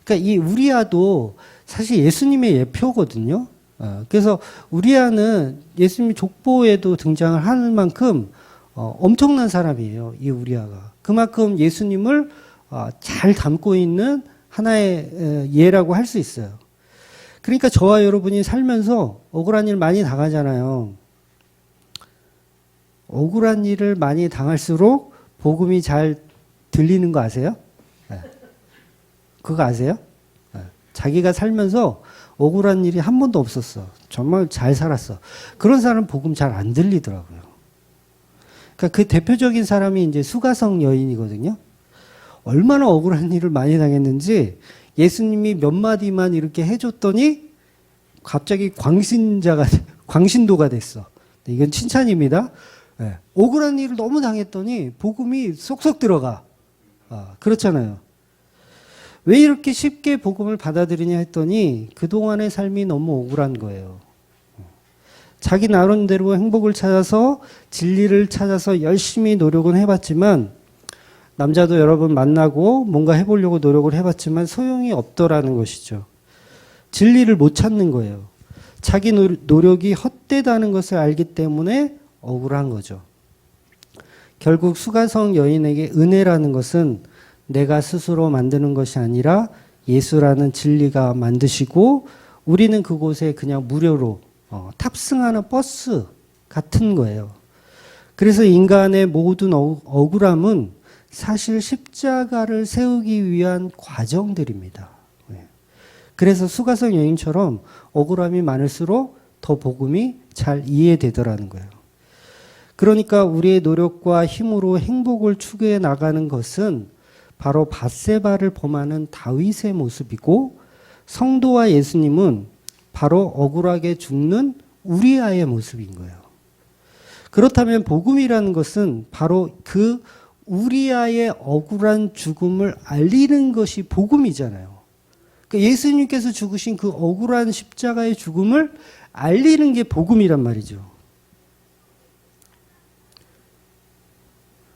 그러니까 이 우리야도 사실 예수님의 예표거든요. 그래서 우리야는 예수님 족보에도 등장을 하는 만큼 엄청난 사람이에요. 이 우리야가. 그만큼 예수님을 잘 담고 있는 하나의 예라고 할 수 있어요. 그러니까 저와 여러분이 살면서 억울한 일 많이 당하잖아요. 억울한 일을 많이 당할수록 복음이 잘 들리는 거 아세요? 그거 아세요? 자기가 살면서 억울한 일이 한 번도 없었어. 정말 잘 살았어. 그런 사람 복음 잘 안 들리더라고요. 그러니까 그 대표적인 사람이 이제 수가성 여인이거든요. 얼마나 억울한 일을 많이 당했는지 예수님이 몇 마디만 이렇게 해줬더니 갑자기 광신도가 됐어. 이건 칭찬입니다. 억울한 일을 너무 당했더니 복음이 쏙쏙 들어가. 그렇잖아요. 왜 이렇게 쉽게 복음을 받아들이냐 했더니 그동안의 삶이 너무 억울한 거예요. 자기 나름대로 행복을 찾아서 진리를 찾아서 열심히 노력은 해봤지만 남자도 여러 번 만나고 뭔가 해보려고 노력을 해봤지만 소용이 없더라는 것이죠. 진리를 못 찾는 거예요. 자기 노력이 헛되다는 것을 알기 때문에 억울한 거죠. 결국 수가성 여인에게 은혜라는 것은 내가 스스로 만드는 것이 아니라 예수라는 진리가 만드시고 우리는 그곳에 그냥 무료로 탑승하는 버스 같은 거예요. 그래서 인간의 모든 억울함은 사실 십자가를 세우기 위한 과정들입니다. 그래서 수가성 여인처럼 억울함이 많을수록 더 복음이 잘 이해되더라는 거예요. 그러니까 우리의 노력과 힘으로 행복을 추구해 나가는 것은 바로 밧세바를 범하는 다윗의 모습이고, 성도와 예수님은 바로 억울하게 죽는 우리아의 모습인 거예요. 그렇다면 복음이라는 것은 바로 그 우리아의 억울한 죽음을 알리는 것이 복음이잖아요. 그러니까 예수님께서 죽으신 그 억울한 십자가의 죽음을 알리는 게 복음이란 말이죠.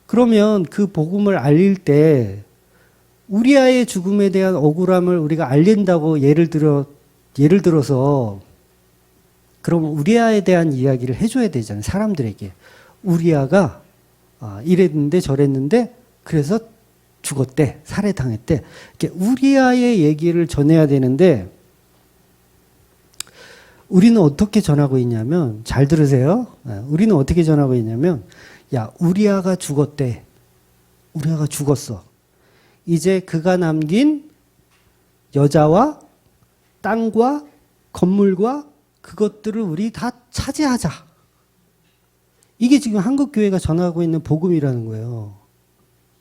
그러면 그 복음을 알릴 때 우리아의 죽음에 대한 억울함을 우리가 알린다고 예를 들어서 그럼 우리아에 대한 이야기를 해줘야 되잖아요. 사람들에게. 우리아가 이랬는데 저랬는데 그래서 죽었대. 살해당했대. 이렇게 우리아의 얘기를 전해야 되는데 우리는 어떻게 전하고 있냐면, 잘 들으세요. 우리는 어떻게 전하고 있냐면, 야, 우리아가 죽었대. 우리아가 죽었어. 이제 그가 남긴 여자와 땅과 건물과 그것들을 우리 다 차지하자. 이게 지금 한국교회가 전하고 있는 복음이라는 거예요.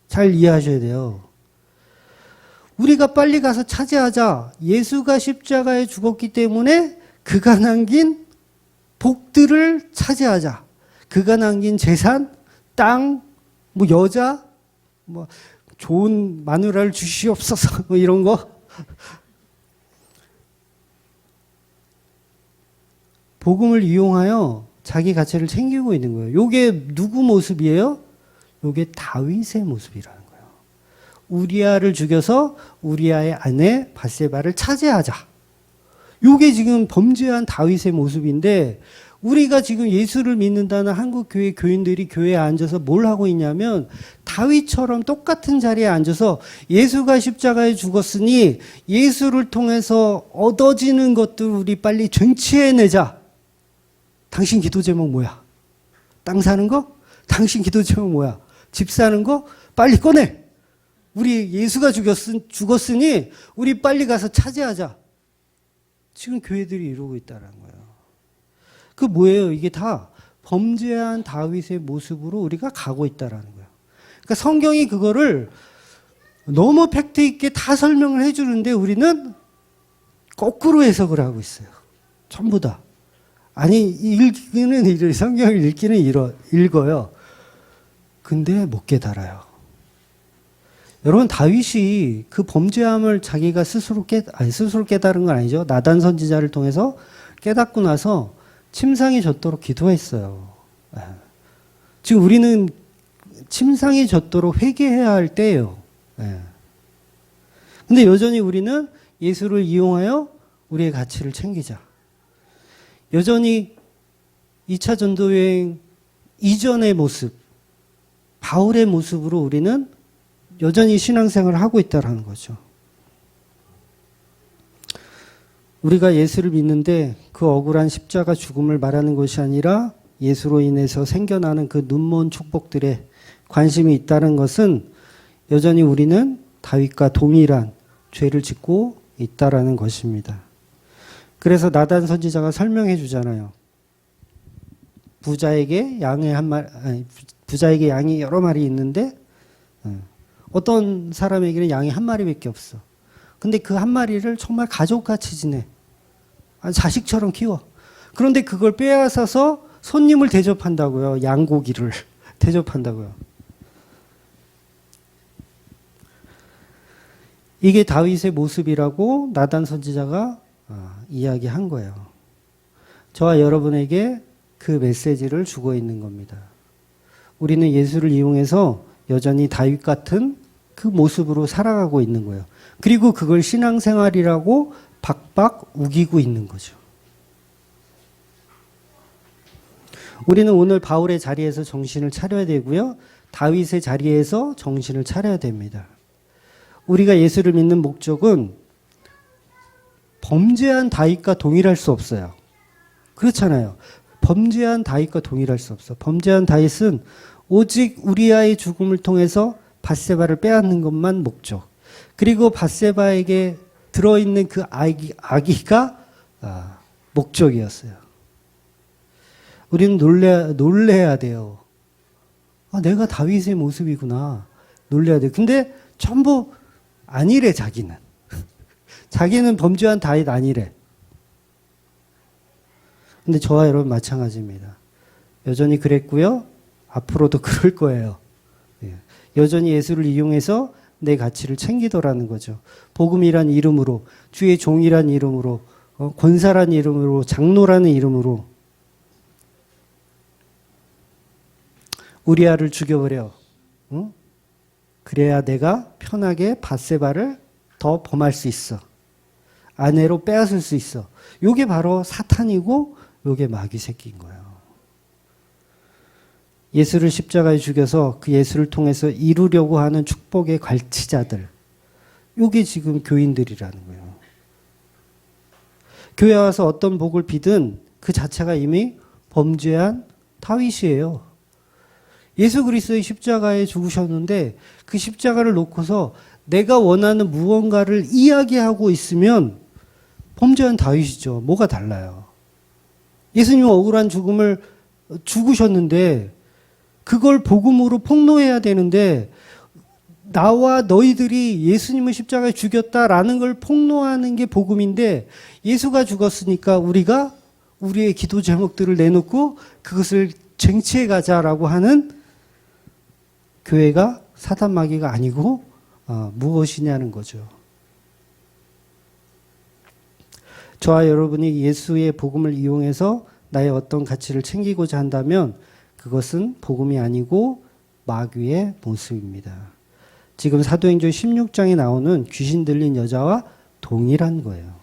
잘 이해하셔야 돼요. 우리가 빨리 가서 차지하자. 예수가 십자가에 죽었기 때문에 그가 남긴 복들을 차지하자. 그가 남긴 재산, 땅, 뭐 여자, 뭐 좋은 마누라를 주시옵소서, 뭐 이런 거. 복음을 이용하여 자기 가치를 챙기고 있는 거예요. 요게 누구 모습이에요? 요게 다윗의 모습이라는 거예요. 우리아를 죽여서 우리아의 아내 밧세바를 차지하자. 요게 지금 범죄한 다윗의 모습인데, 우리가 지금 예수를 믿는다는 한국교회 교인들이 교회에 앉아서 뭘 하고 있냐면 다윗처럼 똑같은 자리에 앉아서 예수가 십자가에 죽었으니 예수를 통해서 얻어지는 것들 우리 빨리 쟁취해내자. 당신 기도 제목 뭐야? 땅 사는 거? 당신 기도 제목 뭐야? 집 사는 거? 빨리 꺼내. 우리 예수가 죽었으니 우리 빨리 가서 차지하자. 지금 교회들이 이러고 있다는 거예요. 그 뭐예요? 이게 다 범죄한 다윗의 모습으로 우리가 가고 있다는 거예요. 그러니까 성경이 그거를 너무 팩트 있게 다 설명을 해주는데 우리는 거꾸로 해석을 하고 있어요. 전부 다. 아니, 성경을 읽기는 읽어요. 근데 못 깨달아요. 여러분, 다윗이 그 범죄함을 자기가 스스로 깨달은 건 아니죠. 나단 선지자를 통해서 깨닫고 나서 침상이 젖도록 기도했어요. 지금 우리는 침상이 젖도록 회개해야 할 때예요. 근데 여전히 우리는 예수를 이용하여 우리의 가치를 챙기자. 여전히 2차 전도여행 이전의 모습, 바울의 모습으로 우리는 여전히 신앙생활을 하고 있다는 거죠. 우리가 예수를 믿는데 그 억울한 십자가 죽음을 말하는 것이 아니라 예수로 인해서 생겨나는 그 눈먼 축복들에 관심이 있다는 것은 여전히 우리는 다윗과 동일한 죄를 짓고 있다라는 것입니다. 그래서 나단 선지자가 설명해 주잖아요. 부자에게 양이 여러 마리 있는데 어떤 사람에게는 양이 한 마리밖에 없어. 근데 그 한 마리를 정말 가족같이 지내. 자식처럼 키워. 그런데 그걸 빼앗아서 손님을 대접한다고요. 양고기를 대접한다고요. 이게 다윗의 모습이라고 나단 선지자가 이야기한 거예요. 저와 여러분에게 그 메시지를 주고 있는 겁니다. 우리는 예수를 이용해서 여전히 다윗 같은 그 모습으로 살아가고 있는 거예요. 그리고 그걸 신앙생활이라고 박박 우기고 있는 거죠. 우리는 오늘 바울의 자리에서 정신을 차려야 되고요. 다윗의 자리에서 정신을 차려야 됩니다. 우리가 예수를 믿는 목적은 범죄한 다윗과 동일할 수 없어요. 그렇잖아요. 범죄한 다윗과 동일할 수 없어. 범죄한 다윗은 오직 우리아의 죽음을 통해서 밧세바를 빼앗는 것만 목적. 그리고 밧세바에게 들어있는 그 아기가 목적이었어요. 우리는 놀래야 돼요. 내가 다윗의 모습이구나. 놀래야 돼. 근데 전부 아니래, 자기는. 자기는 범죄한 다윗 아니래. 근데 저와 여러분 마찬가지입니다. 여전히 그랬고요. 앞으로도 그럴 거예요. 여전히 예수를 이용해서 내 가치를 챙기더라는 거죠. 복음이란 이름으로, 주의 종이란 이름으로, 권사란 이름으로, 장로라는 이름으로 우리아를 죽여버려. 그래야 내가 편하게 밧세바를 더 범할 수 있어. 아내로 빼앗을 수 있어. 요게 바로 사탄이고 요게 마귀 새끼인 거예요. 예수를 십자가에 죽여서 그 예수를 통해서 이루려고 하는 축복의 갈치자들. 요게 지금 교인들이라는 거예요. 교회 와서 어떤 복을 비든 그 자체가 이미 범죄한 다윗이에요. 예수 그리스도의 십자가에 죽으셨는데 그 십자가를 놓고서 내가 원하는 무언가를 이야기하고 있으면 범죄한 다윗이죠. 뭐가 달라요? 예수님은 억울한 죽음을 죽으셨는데 그걸 복음으로 폭로해야 되는데 나와 너희들이 예수님을 십자가에 죽였다라는 걸 폭로하는 게 복음인데 예수가 죽었으니까 우리가 우리의 기도 제목들을 내놓고 그것을 쟁취해 가자라고 하는 교회가 사단 마귀가 아니고 무엇이냐는 거죠. 저와 여러분이 예수의 복음을 이용해서 나의 어떤 가치를 챙기고자 한다면 그것은 복음이 아니고 마귀의 모습입니다. 지금 사도행전 16장에 나오는 귀신 들린 여자와 동일한 거예요.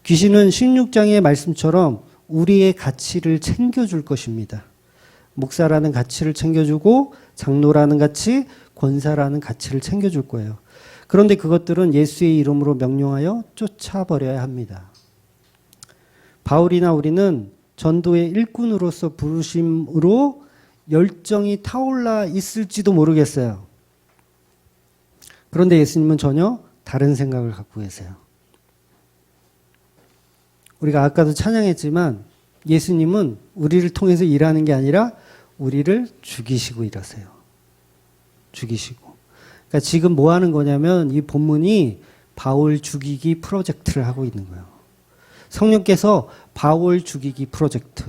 귀신은 16장의 말씀처럼 우리의 가치를 챙겨줄 것입니다. 목사라는 가치를 챙겨주고 장로라는 가치, 권사라는 가치를 챙겨줄 거예요. 그런데 그것들은 예수의 이름으로 명령하여 쫓아버려야 합니다. 바울이나 우리는 전도의 일꾼으로서 부르심으로 열정이 타올라 있을지도 모르겠어요. 그런데 예수님은 전혀 다른 생각을 갖고 계세요. 우리가 아까도 찬양했지만 예수님은 우리를 통해서 일하는 게 아니라 우리를 죽이시고 일하세요. 죽이시고. 그러니까 지금 뭐 하는 거냐면 이 본문이 바울 죽이기 프로젝트를 하고 있는 거예요. 성령께서 바울 죽이기 프로젝트.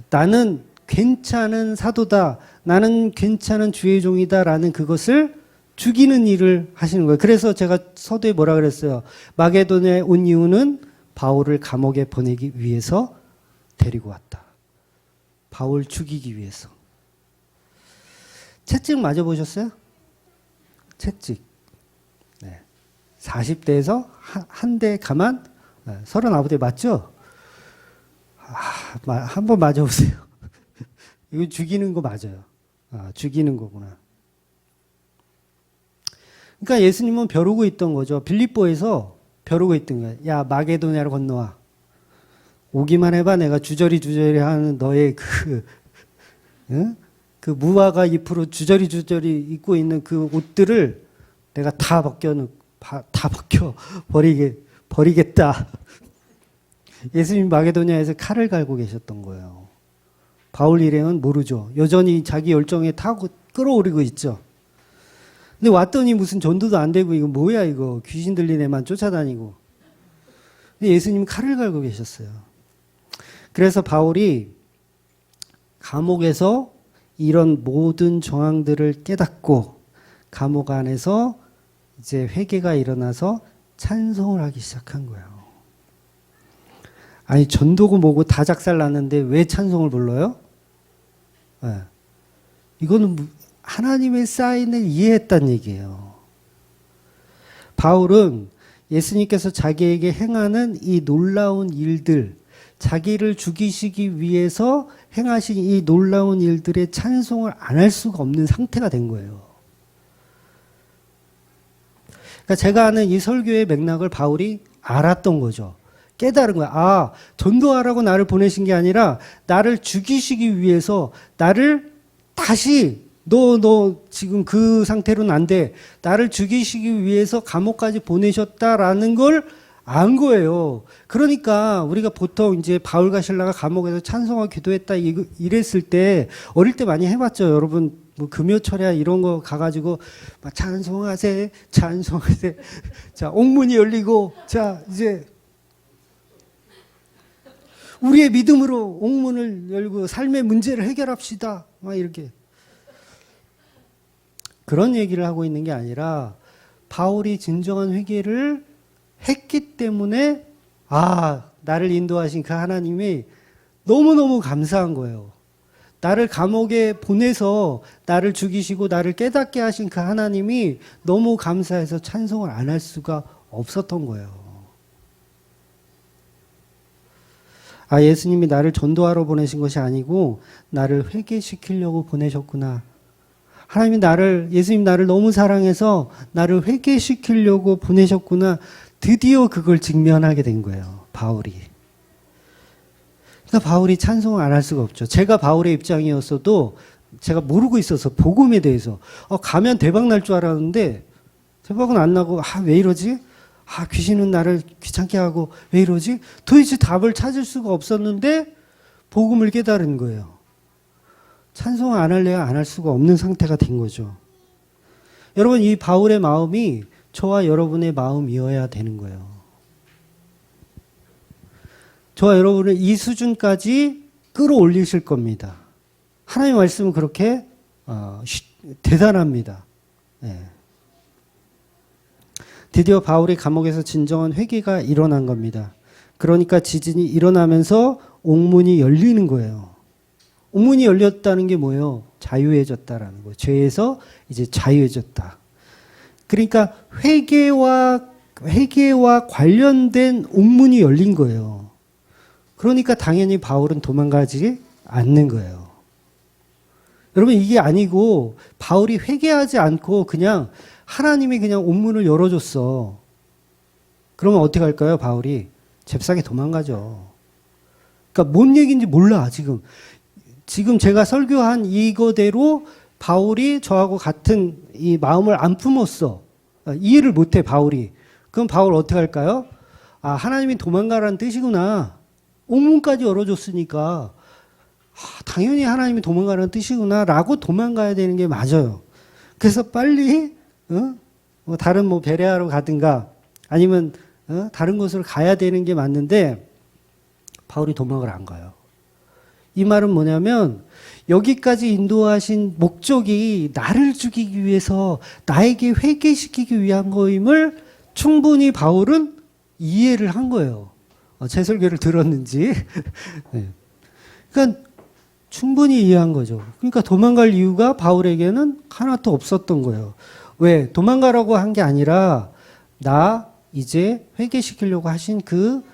나는 괜찮은 사도다. 나는 괜찮은 주의 종이다라는 그것을 죽이는 일을 하시는 거예요. 그래서 제가 서두에 뭐라 그랬어요. 마게도냐에 온 이유는 바울을 감옥에 보내기 위해서 데리고 왔다. 바울 죽이기 위해서. 채찍 맞아보셨어요? 채찍. 네. 40대에서 한 대 가만 39대 맞죠? 한번 맞아보세요. 이거 죽이는 거 맞아요. 죽이는 거구나. 그러니까 예수님은 벼르고 있던 거죠. 빌립보에서 벼르고 있던 거예요. 야, 마게도냐로 건너와. 오기만 해봐. 내가 주저리 하는 너의 그 무화과 잎으로 주저리 입고 있는 그 옷들을 내가 다 벗겨 버리겠다. 예수님 마게도냐에서 칼을 갈고 계셨던 거예요. 바울 일행은 모르죠. 여전히 자기 열정에 타고 끌어오르고 있죠. 근데 왔더니 무슨 전도도 안 되고 이거 뭐야 이거. 귀신 들린 애만 쫓아다니고. 근데 예수님 칼을 갈고 계셨어요. 그래서 바울이 감옥에서 이런 모든 정황들을 깨닫고 감옥 안에서 이제 회개가 일어나서 찬송을 하기 시작한 거예요. 아니 전도고 뭐고 다 작살났는데 왜 찬송을 불러요? 네. 이거는 하나님의 사인을 이해했다는 얘기예요. 바울은 예수님께서 자기에게 행하는 이 놀라운 일들, 자기를 죽이시기 위해서 행하신 이 놀라운 일들의 찬송을 안 할 수가 없는 상태가 된 거예요. 그러니까 제가 아는 이 설교의 맥락을 바울이 알았던 거죠. 깨달은 거야. 전도하라고 나를 보내신 게 아니라 나를 죽이시기 위해서 나를 다시 너 지금 그 상태로는 안 돼. 나를 죽이시기 위해서 감옥까지 보내셨다라는 걸 안 거예요. 그러니까 우리가 보통 이제 바울과 실라가 감옥에서 찬송하고 기도했다 이랬을 때 어릴 때 많이 해봤죠. 여러분 뭐 금요철야 이런 거 가가지고 막 찬송하세. 자, 옥문이 열리고 자 이제 우리의 믿음으로 옥문을 열고 삶의 문제를 해결합시다. 막 이렇게. 그런 얘기를 하고 있는 게 아니라 바울이 진정한 회개를 했기 때문에 나를 인도하신 그 하나님이 너무너무 감사한 거예요. 나를 감옥에 보내서 나를 죽이시고 나를 깨닫게 하신 그 하나님이 너무 감사해서 찬송을 안 할 수가 없었던 거예요. 예수님이 나를 전도하러 보내신 것이 아니고 나를 회개시키려고 보내셨구나. 예수님 나를 너무 사랑해서 나를 회개시키려고 보내셨구나. 드디어 그걸 직면하게 된 거예요, 바울이. 그러니까 바울이 찬송을 안 할 수가 없죠. 제가 바울의 입장이었어도 제가 모르고 있어서 복음에 대해서 가면 대박 날 줄 알았는데 대박은 안 나고 왜 이러지? 귀신은 나를 귀찮게 하고 왜 이러지? 도대체 답을 찾을 수가 없었는데 복음을 깨달은 거예요. 찬송을 안 할래야 안 할 수가 없는 상태가 된 거죠. 여러분, 이 바울의 마음이 저와 여러분의 마음이어야 되는 거예요. 저와 여러분을 이 수준까지 끌어올리실 겁니다. 하나님의 말씀은 그렇게 대단합니다. 네. 드디어 바울이 감옥에서 진정한 회개가 일어난 겁니다. 그러니까 지진이 일어나면서 옥문이 열리는 거예요. 옥문이 열렸다는 게 뭐예요? 자유해졌다라는 거예요. 죄에서 이제 자유해졌다. 그러니까 회개와 관련된 옥문이 열린 거예요. 그러니까 당연히 바울은 도망가지 않는 거예요. 여러분, 이게 아니고 바울이 회개하지 않고 그냥 하나님이 그냥 옥문을 열어줬어. 그러면 어떻게 할까요? 바울이 잽싸게 도망가죠. 그러니까 뭔 얘기인지 몰라. 지금 제가 설교한 이거대로 바울이 저하고 같은 이 마음을 안 품었어. 이해를 못해, 바울이. 그럼 바울 어떻게 할까요? 하나님이 도망가라는 뜻이구나. 옥문까지 열어줬으니까 당연히 하나님이 도망가라는 뜻이구나 라고 도망가야 되는 게 맞아요. 그래서 빨리 다른 베레아로 가든가 아니면 다른 곳으로 가야 되는 게 맞는데 바울이 도망을 안 가요. 이 말은 뭐냐면 여기까지 인도하신 목적이 나를 죽이기 위해서 나에게 회개시키기 위한 거임을 충분히 바울은 이해를 한 거예요. 제 설교를 들었는지. 네. 그러니까 충분히 이해한 거죠. 그러니까 도망갈 이유가 바울에게는 하나도 없었던 거예요. 왜? 도망가라고 한 게 아니라 나 이제 회개시키려고 하신 그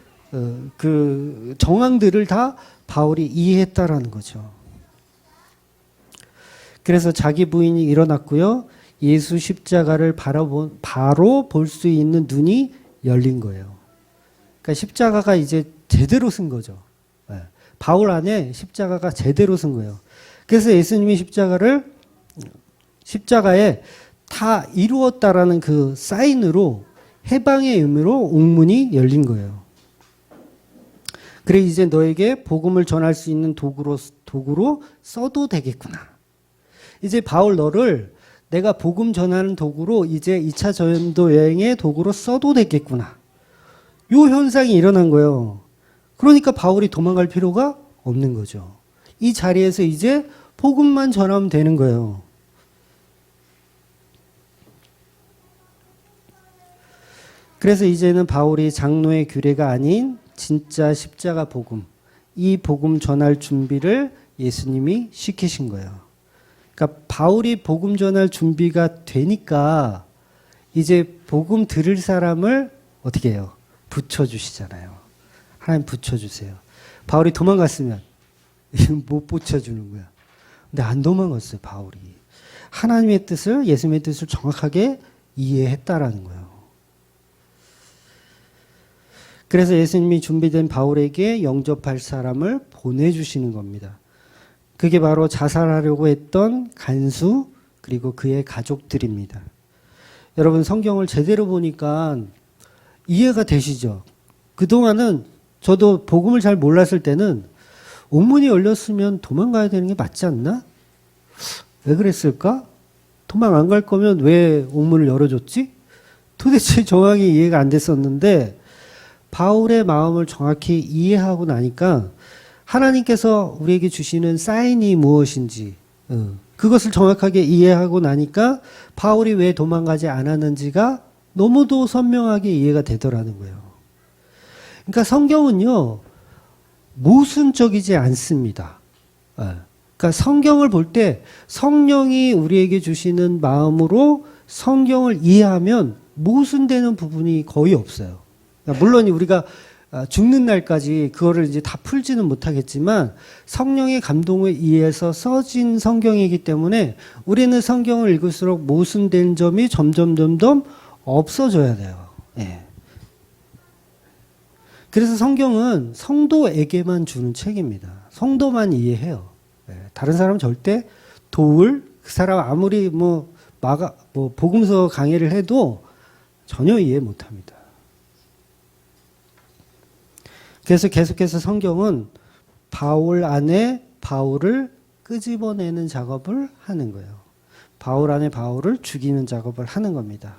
정황들을 다 바울이 이해했다라는 거죠. 그래서 자기 부인이 일어났고요. 예수 십자가를 바로 볼 수 있는 눈이 열린 거예요. 그러니까 십자가가 이제 제대로 쓴 거죠. 바울 안에 십자가가 제대로 쓴 거예요. 그래서 예수님이 십자가에 다 이루었다라는 그 사인으로 해방의 의미로 옥문이 열린 거예요. 그래 이제 너에게 복음을 전할 수 있는 도구로 써도 되겠구나. 이제 바울 너를 내가 복음 전하는 도구로 이제 2차 전도 여행의 도구로 써도 되겠구나. 요 현상이 일어난 거예요. 그러니까 바울이 도망갈 필요가 없는 거죠. 이 자리에서 이제 복음만 전하면 되는 거예요. 그래서 이제는 바울이 장로의 규례가 아닌 진짜 십자가 복음, 이 복음 전할 준비를 예수님이 시키신 거예요. 그러니까 바울이 복음 전할 준비가 되니까 이제 복음 들을 사람을 어떻게 해요? 붙여주시잖아요. 하나님 붙여주세요. 바울이 도망갔으면 못 붙여주는 거야. 근데 안 도망갔어요, 바울이. 하나님의 뜻을, 예수님의 뜻을 정확하게 이해했다라는 거예요. 그래서 예수님이 준비된 바울에게 영접할 사람을 보내주시는 겁니다. 그게 바로 자살하려고 했던 간수 그리고 그의 가족들입니다. 여러분 성경을 제대로 보니까 이해가 되시죠? 그동안은 저도 복음을 잘 몰랐을 때는 옥문이 열렸으면 도망가야 되는 게 맞지 않나? 왜 그랬을까? 도망 안 갈 거면 왜 옥문을 열어줬지? 도대체 정확히 이해가 안 됐었는데 바울의 마음을 정확히 이해하고 나니까 하나님께서 우리에게 주시는 사인이 무엇인지 그것을 정확하게 이해하고 나니까 바울이 왜 도망가지 않았는지가 너무도 선명하게 이해가 되더라는 거예요. 그러니까 성경은요 모순적이지 않습니다. 그러니까 성경을 볼 때 성령이 우리에게 주시는 마음으로 성경을 이해하면 모순되는 부분이 거의 없어요. 그러니까 물론 우리가 죽는 날까지 그거를 이제 다 풀지는 못하겠지만 성령의 감동에 의해서 써진 성경이기 때문에 우리는 성경을 읽을수록 모순된 점이 점점 없어져야 돼요. 예. 그래서 성경은 성도에게만 주는 책입니다. 성도만 이해해요. 예. 다른 사람 절대 도울 그 사람 아무리 복음서 강의를 해도 전혀 이해 못합니다. 그래서 계속해서 성경은 바울 안에 바울을 끄집어내는 작업을 하는 거예요. 바울 안에 바울을 죽이는 작업을 하는 겁니다.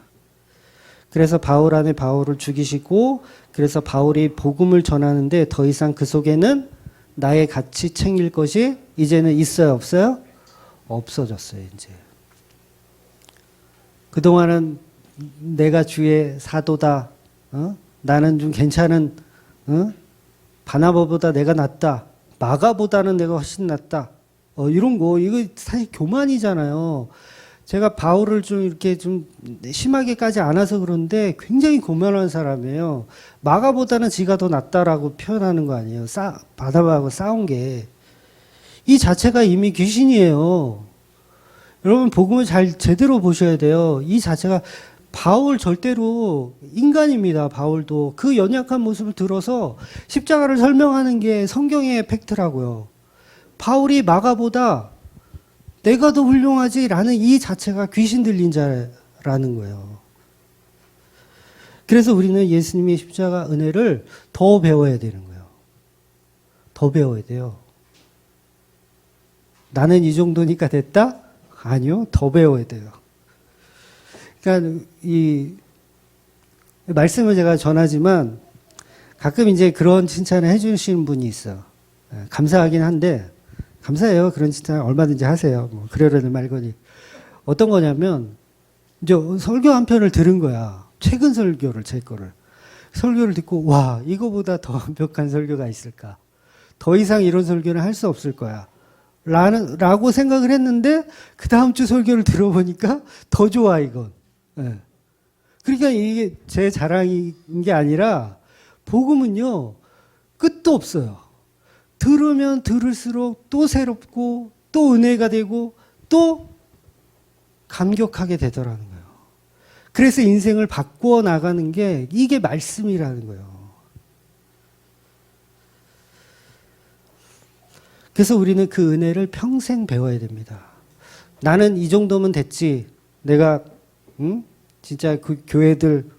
그래서 바울 안에 바울을 죽이시고 그래서 바울이 복음을 전하는데 더 이상 그 속에는 나의 가치 챙길 것이 이제는 있어요? 없어요? 없어졌어요. 이제. 그동안은 내가 주의 사도다. 나는 좀 괜찮은 바나바보다 내가 낫다. 마가보다는 내가 훨씬 낫다. 이런 거 이거 사실 교만이잖아요. 제가 바울을 좀 이렇게 좀 심하게까지 않아서 그런데 굉장히 고만한 사람이에요. 마가보다는 지가 더 낫다라고 표현하는 거 아니에요. 바나바하고 싸운 게. 이 자체가 이미 귀신이에요. 여러분 복음을 제대로 보셔야 돼요. 이 자체가 바울 절대로 인간입니다. 바울도 그 연약한 모습을 들어서 십자가를 설명하는 게 성경의 팩트라고요. 바울이 마가보다 내가 더 훌륭하지라는 이 자체가 귀신 들린 자라는 거예요. 그래서 우리는 예수님의 십자가 은혜를 더 배워야 되는 거예요. 더 배워야 돼요. 나는 이 정도니까 됐다? 아니요. 더 배워야 돼요. 그러니까 이 말씀을 제가 전하지만 가끔 이제 그런 칭찬을 해주시는 분이 있어. 감사하긴 한데 감사해요. 그런 칭찬 얼마든지 하세요. 뭐 그러려니 말거니. 어떤 거냐면 이제 설교 한 편을 들은 거야. 최근 설교를 제 거를. 설교를 듣고 와 이거보다 더 완벽한 설교가 있을까. 더 이상 이런 설교는 할 수 없을 거야. 라고 생각을 했는데 그 다음 주 설교를 들어보니까 더 좋아 이건. 네. 그러니까 이게 제 자랑인 게 아니라 복음은요 끝도 없어요. 들으면 들을수록 또 새롭고 또 은혜가 되고 또 감격하게 되더라는 거예요. 그래서 인생을 바꾸어 나가는 게 이게 말씀이라는 거예요. 그래서 우리는 그 은혜를 평생 배워야 됩니다. 나는 이 정도면 됐지. 내가 진짜 그 교회들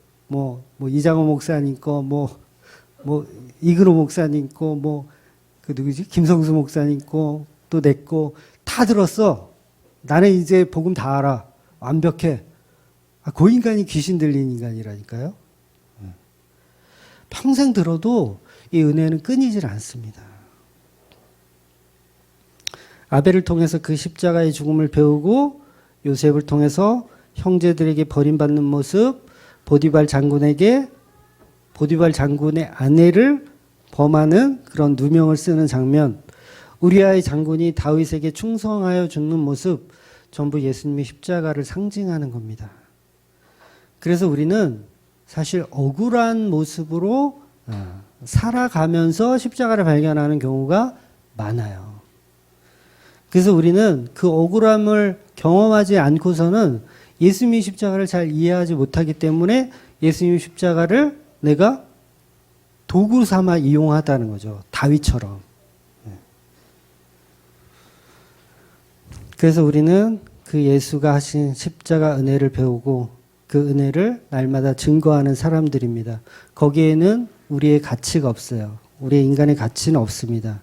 이장호 목사님 거 이근호 목사님 거 그 누구지? 김성수 목사님 거 또 내 거 다 들었어. 나는 이제 복음 다 알아. 완벽해. 그 인간이 귀신 들린 인간이라니까요. 평생 들어도 이 은혜는 끊이질 않습니다. 아벨을 통해서 그 십자가의 죽음을 배우고 요셉을 통해서 형제들에게 버림받는 모습, 보디발 장군의 아내를 범하는 그런 누명을 쓰는 장면, 우리아의 장군이 다윗에게 충성하여 죽는 모습, 전부 예수님의 십자가를 상징하는 겁니다. 그래서 우리는 사실 억울한 모습으로 살아가면서 십자가를 발견하는 경우가 많아요. 그래서 우리는 그 억울함을 경험하지 않고서는 예수님의 십자가를 잘 이해하지 못하기 때문에 예수님의 십자가를 내가 도구 삼아 이용하다는 거죠. 다윗처럼. 그래서 우리는 그 예수가 하신 십자가 은혜를 배우고 그 은혜를 날마다 증거하는 사람들입니다. 거기에는 우리의 가치가 없어요. 우리의 인간의 가치는 없습니다.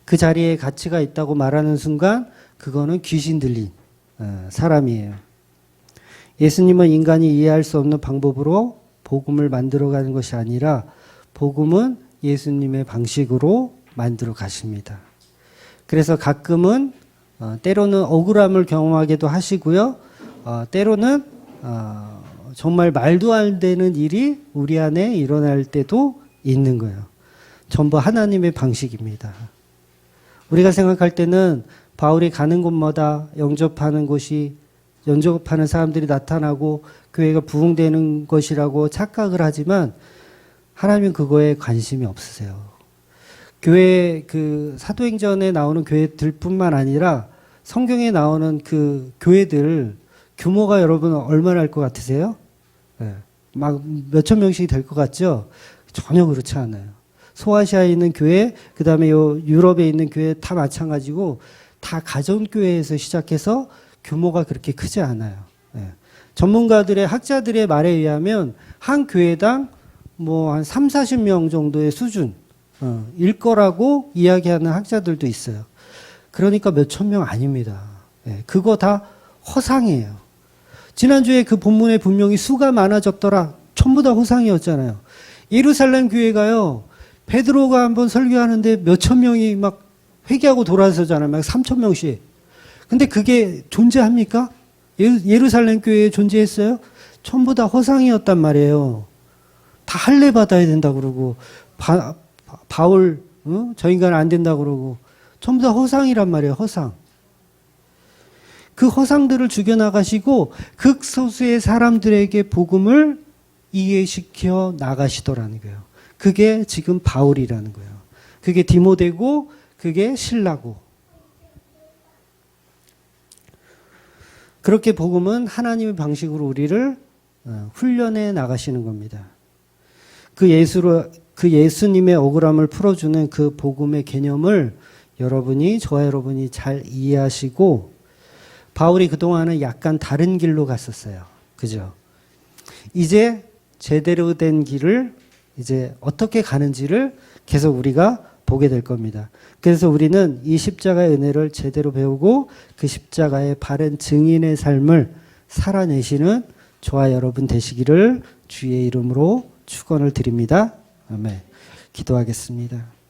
그 자리에 가치가 있다고 말하는 순간 그거는 귀신 들린 사람이에요. 예수님은 인간이 이해할 수 없는 방법으로 복음을 만들어가는 것이 아니라 복음은 예수님의 방식으로 만들어 가십니다. 그래서 가끔은 때로는 억울함을 경험하기도 하시고요. 때로는 정말 말도 안 되는 일이 우리 안에 일어날 때도 있는 거예요. 전부 하나님의 방식입니다. 우리가 생각할 때는 바울이 가는 곳마다 영접하는 사람들이 나타나고 교회가 부흥되는 것이라고 착각을 하지만 하나님은 그거에 관심이 없으세요. 교회 사도행전에 나오는 교회들뿐만 아니라 성경에 나오는 그 교회들 규모가 여러분 얼마나 할 것 같으세요? 네. 막 몇천 명씩 될 것 같죠? 전혀 그렇지 않아요. 소아시아에 있는 교회, 그 다음에 유럽에 있는 교회 다 마찬가지고 다 가정교회에서 시작해서 규모가 그렇게 크지 않아요. 네. 전문가들의 학자들의 말에 의하면 한 교회당 뭐 한 3, 40명 정도의 수준 일 거라고 이야기하는 학자들도 있어요. 그러니까 몇천 명 아닙니다. 네. 그거 다 허상이에요. 지난주에 그 본문에 분명히 수가 많아졌더라. 전부 다 허상이었잖아요. 예루살렘 교회가요. 베드로가 한번 설교하는데 몇천 명이 막 회개하고 돌아서잖아요. 막 3천 명씩. 근데 그게 존재합니까? 예루살렘 교회에 존재했어요? 전부 다 허상이었단 말이에요. 다 할례 받아야 된다 그러고 바울 저 인간은 안 된다 그러고 전부 다 허상이란 말이에요. 허상. 그 허상들을 죽여나가시고 극소수의 사람들에게 복음을 이해시켜 나가시더라는 거예요. 그게 지금 바울이라는 거예요. 그게 디모데고 그게 실라고. 그렇게 복음은 하나님의 방식으로 우리를 훈련해 나가시는 겁니다. 그 예수님의 억울함을 풀어주는 그 복음의 개념을 저와 여러분이 잘 이해하시고 바울이 그동안은 약간 다른 길로 갔었어요. 그죠? 이제 제대로 된 길을 이제 어떻게 가는지를 계속 우리가 보게 될 겁니다. 그래서 우리는 이 십자가의 은혜를 제대로 배우고 그 십자가의 바른 증인의 삶을 살아내시는 저와 여러분 되시기를 주의 이름으로 축원을 드립니다. 아멘. 기도하겠습니다.